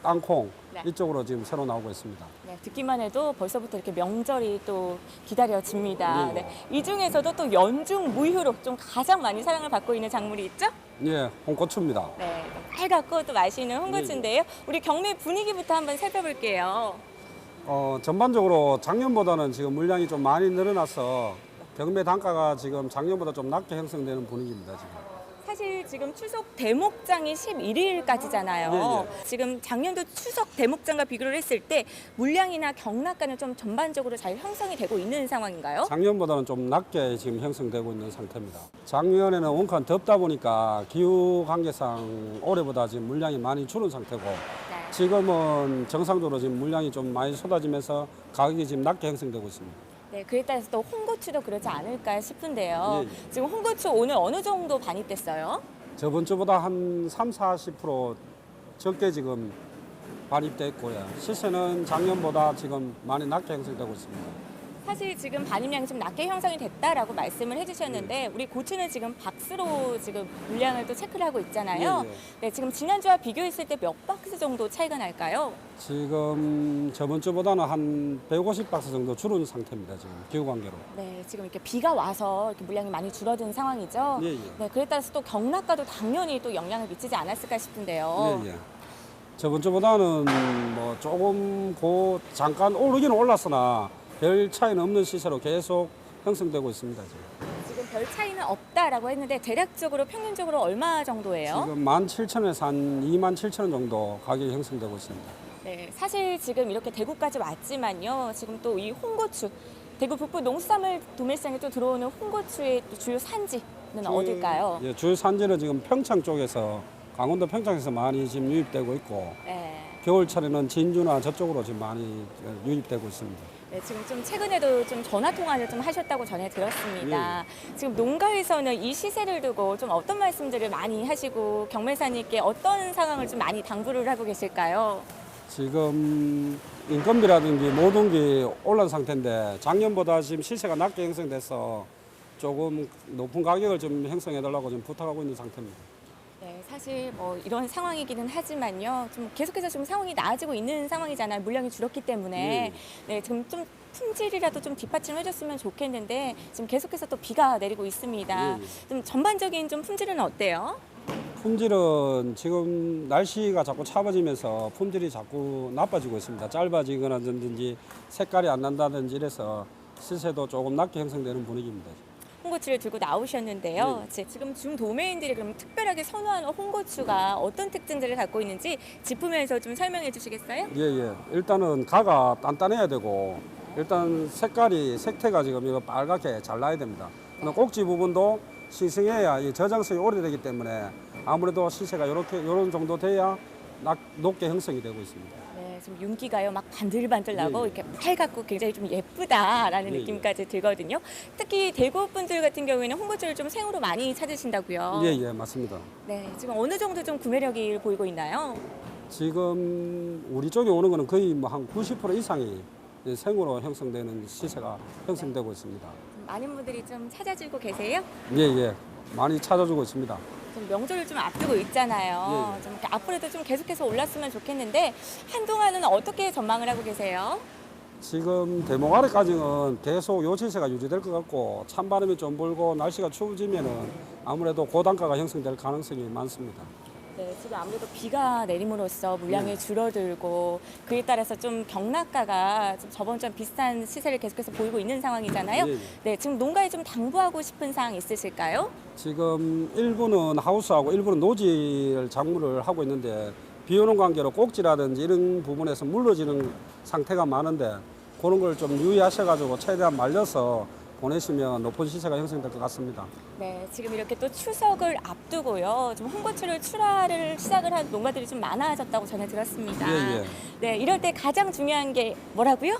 땅콩 이쪽으로 지금 새로 나오고 있습니다. 네, 듣기만 해도 벌써부터 이렇게 명절이 또 기다려집니다. 네. 이 중에서도 또 연중 무휴로 좀 가장 많이 사랑을 받고 있는 작물이 있죠? 예, 홍고추입니다. 네, 빨갛고 또 맛있는 홍고추인데요. 우리 경매 분위기부터 한번 살펴볼게요. 전반적으로 작년보다는 지금 물량이 좀 많이 늘어나서 경매 단가가 지금 작년보다 좀 낮게 형성되는 분위기입니다. 지금. 사실 지금 추석 대목장이 11일까지잖아요. 지금 작년도 추석 대목장과 비교를 했을 때 물량이나 경락가는 좀 전반적으로 잘 형성이 되고 있는 상황인가요? 작년보다는 좀 낮게 지금 형성되고 있는 상태입니다. 작년에는 원칸 덥다 보니까 기후 관계상 올해보다 지금 물량이 많이 줄은 상태고 지금은 정상적으로 지금 물량이 좀 많이 쏟아지면서 가격이 지금 낮게 형성되고 있습니다. 네, 그에 따라서 또 홍고추도 그러지 않을까 싶은데요. 지금 홍고추 오늘 어느 정도 반입됐어요? 저번 주보다 한 30-40% 적게 지금 반입됐고요. 시세는 작년보다 지금 많이 낮게 형성되고 있습니다. 사실 지금 반입량이 좀 낮게 형성이 됐다라고 말씀을 해주셨는데 우리 고추는 지금 박스로 지금 물량을 또 체크를 하고 있잖아요. 네, 지금 지난주와 비교했을 때 몇 박스 정도 차이가 날까요? 지금 저번 주보다는 한 150박스 정도 줄은 상태입니다. 지금 기후 관계로. 네, 지금 이렇게 비가 와서 이렇게 물량이 많이 줄어든 상황이죠. 네, 그에 따라서 또 경락가도 당연히 또 영향을 미치지 않았을까 싶은데요. 저번 주보다는 뭐 조금 잠깐 오르기는 올랐으나 별 차이는 없는 시세로 계속 형성되고 있습니다. 지금 별 차이는 없다라고 했는데 대략적으로 평균적으로 얼마 정도예요? 지금 17,000원에서 한 27,000원 정도 가격이 형성되고 있습니다. 네, 사실 지금 이렇게 대구까지 왔지만요. 지금 또 이 홍고추, 대구 북부 농수산물 도매시장에 또 들어오는 홍고추의 또 주요 산지는 어딜까요? 예, 주요 산지는 지금 평창 쪽에서 강원도 평창에서 많이 지금 유입되고 있고 겨울철에는 진주나 저쪽으로 지금 많이 유입되고 있습니다. 네, 지금 좀 최근에도 좀 전화 통화를 좀 하셨다고 전해 들었습니다. 지금 농가에서는 이 시세를 두고 좀 어떤 말씀들을 많이 하시고 경매사님께 어떤 상황을 좀 많이 당부를 하고 계실까요? 지금 인건비라든지 모든 게 올란 상태인데 작년보다 지금 시세가 낮게 형성돼서 조금 높은 가격을 좀 형성해달라고 좀 부탁하고 있는 상태입니다. 네, 사실 뭐 이런 상황이기는 하지만요. 좀 계속해서 좀 상황이 나아지고 있는 상황이잖아요. 물량이 줄었기 때문에. 네, 지금 좀 품질이라도 좀 뒷받침을 해줬으면 좋겠는데 지금 계속해서 또 비가 내리고 있습니다. 좀 전반적인 좀 품질은 어때요? 품질은 지금 날씨가 자꾸 차가워지면서 품질이 자꾸 나빠지고 있습니다. 짧아지거나든지 색깔이 안 난다든지 이래서 시세도 조금 낮게 형성되는 분위기입니다. 홍고추를 들고 나오셨는데요. 지금 중도매인들이 그럼 특별하게 선호하는 홍고추가 어떤 특징들을 갖고 있는지 짚으면서 좀 설명해 주시겠어요? 예. 일단은 가가 단단해야 되고 일단 색태가 지금 이거 빨갛게 잘 나야 됩니다. 꼭지 부분도 싱싱해야 이 저장성이 오래되기 때문에 아무래도 시세가 이런 정도 돼야 높게 형성이 되고 있습니다. 네, 지금 윤기가요 막 반들반들 나고 이렇게 빨갛고 굉장히 좀 예쁘다라는 느낌까지 들거든요. 특히 대구 분들 같은 경우에는 홍고추를 좀 생으로 많이 찾으신다고요. 예, 맞습니다. 네, 지금 어느 정도 좀 구매력이 보이고 있나요? 지금 우리 쪽에 오는 거는 거의 뭐 한 90% 이상이 생으로 형성되는 시세가 형성되고 있습니다. 많은 분들이 좀 찾아주고 계세요? 예, 많이 찾아주고 있습니다. 좀 명절을 좀 앞두고 있잖아요. 좀 이렇게 앞으로도 좀 계속해서 올랐으면 좋겠는데 한동안은 어떻게 전망을 하고 계세요? 지금 대목 아래까지는 계속 요 시세가 유지될 것 같고 찬바람이 좀 불고 날씨가 추워지면은 아무래도 고단가가 형성될 가능성이 많습니다. 네, 지금 아무래도 비가 내림으로써 물량이 줄어들고 그에 따라서 좀 경락가가 좀 저번주와 비슷한 시세를 계속해서 보이고 있는 상황이잖아요. 네, 지금 농가에 좀 당부하고 싶은 사항 있으실까요? 지금 일부는 하우스하고 일부는 노지 작물을 하고 있는데 비 오는 관계로 꼭지라든지 이런 부분에서 물러지는 상태가 많은데 그런 걸 좀 유의하셔가지고 최대한 말려서 보내시면 높은 시세가 형성될 것 같습니다. 네, 지금 이렇게 또 추석을 앞두고요. 좀 홍고추를 출하를 시작을 한 농가들이 좀 많아졌다고 전해 들었습니다. 네, 이럴 때 가장 중요한 게 뭐라고요?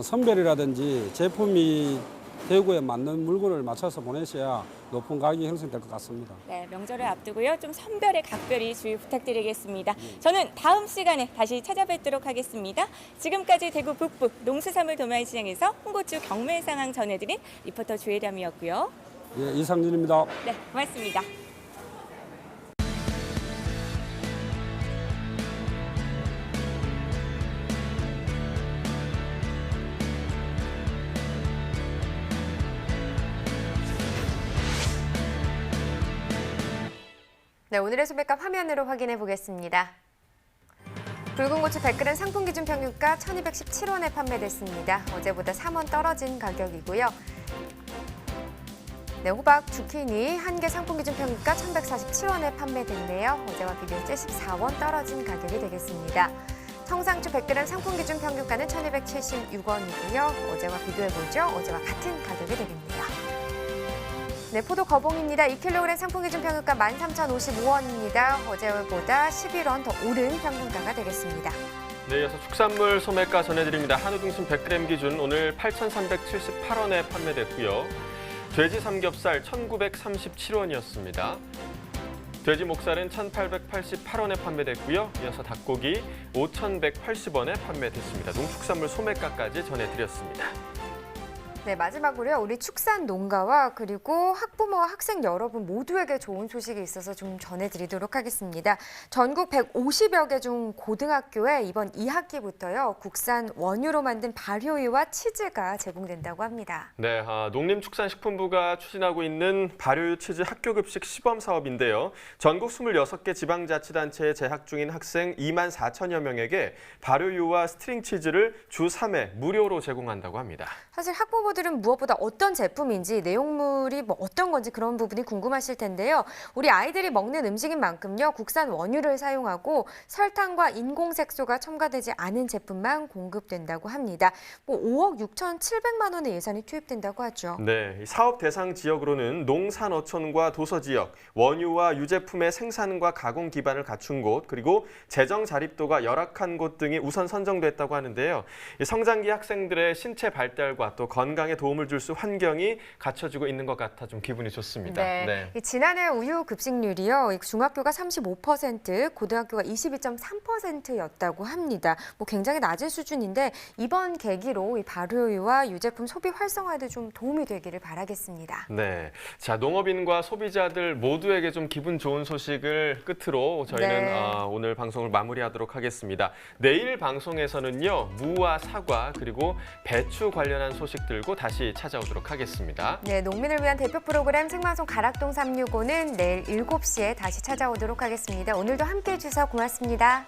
선별이라든지 제품이 대구에 맞는 물건을 맞춰서 보내셔야 높은 가격이 형성될 것 같습니다. 네, 명절을 앞두고요. 좀 선별에 각별히 주의 부탁드리겠습니다. 저는 다음 시간에 다시 찾아뵙도록 하겠습니다. 지금까지 대구 북부 농수산물 도매시장에서 홍고추 경매 상황 전해드린 리포터 주혜람이었고요. 예, 이상진입니다. 네, 고맙습니다. 네, 오늘의 소매값 화면으로 확인해 보겠습니다. 붉은 고추 100g 상품 기준 평균가 1,217원에 판매됐습니다. 어제보다 3원 떨어진 가격이고요. 네, 호박 주키니 한 개 상품 기준 평균가 1,147원에 판매됐네요. 어제와 비교해 14원 떨어진 가격이 되겠습니다. 청상추 100g 상품 기준 평균가는 1,276원이고요. 어제와 비교해보죠. 어제와 같은 가격이 되겠네요. 네, 포도 거봉입니다. 2kg 상품 기준 평균가 13,055원입니다. 어제보다 11원 더 오른 평균가가 되겠습니다. 네, 이어서 축산물 소매가 전해드립니다. 한우 등심 100g 기준 오늘 8,378원에 판매됐고요. 돼지 삼겹살 1,937원이었습니다. 돼지 목살은 1,888원에 판매됐고요. 이어서 닭고기 5,180원에 판매됐습니다. 농축산물 소매가까지 전해드렸습니다. 네, 마지막으로요. 우리 축산 농가와 그리고 학부모와 학생 여러분 모두에게 좋은 소식이 있어서 좀 전해드리도록 하겠습니다. 전국 150여 개 중 고등학교에 이번 2학기부터요. 국산 원유로 만든 발효유와 치즈가 제공된다고 합니다. 네, 농림축산식품부가 추진하고 있는 발효유 치즈 학교급식 시범 사업인데요. 전국 26개 지방자치단체에 재학 중인 학생 2만 4천여 명에게 발효유와 스트링 치즈를 주 3회 무료로 제공한다고 합니다. 사실 학부모들은 무엇보다 어떤 제품인지 내용물이 뭐 어떤 건지 그런 부분이 궁금하실 텐데요. 우리 아이들이 먹는 음식인 만큼요. 국산 원유를 사용하고 설탕과 인공색소가 첨가되지 않은 제품만 공급된다고 합니다. 뭐 5억 6,700만 원의 예산이 투입된다고 하죠. 네, 사업 대상 지역으로는 농산어촌과 도서지역, 원유와 유제품의 생산과 가공 기반을 갖춘 곳, 그리고 재정 자립도가 열악한 곳 등이 우선 선정됐다고 하는데요. 성장기 학생들의 신체 발달과 또 건강 건강에 도움을 줄 수 환경이 갖춰지고 있는 것 같아 좀 기분이 좋습니다. 네. 지난해 우유 급식률이요. 중학교가 35%, 고등학교가 22.3%였다고 합니다. 뭐 굉장히 낮은 수준인데 이번 계기로 이 발효유와 유제품 소비 활성화에도 좀 도움이 되기를 바라겠습니다. 네. 자, 농업인과 소비자들 모두에게 좀 기분 좋은 소식을 끝으로 저희는 오늘 방송을 마무리하도록 하겠습니다. 내일 방송에서는요. 무와 사과 그리고 배추 관련한 소식 들고 다시 찾아오도록 하겠습니다. 네, 농민을 위한 대표 프로그램 생방송 가락동 365는 내일 7시에 다시 찾아오도록 하겠습니다. 오늘도 함께해 주셔서 고맙습니다.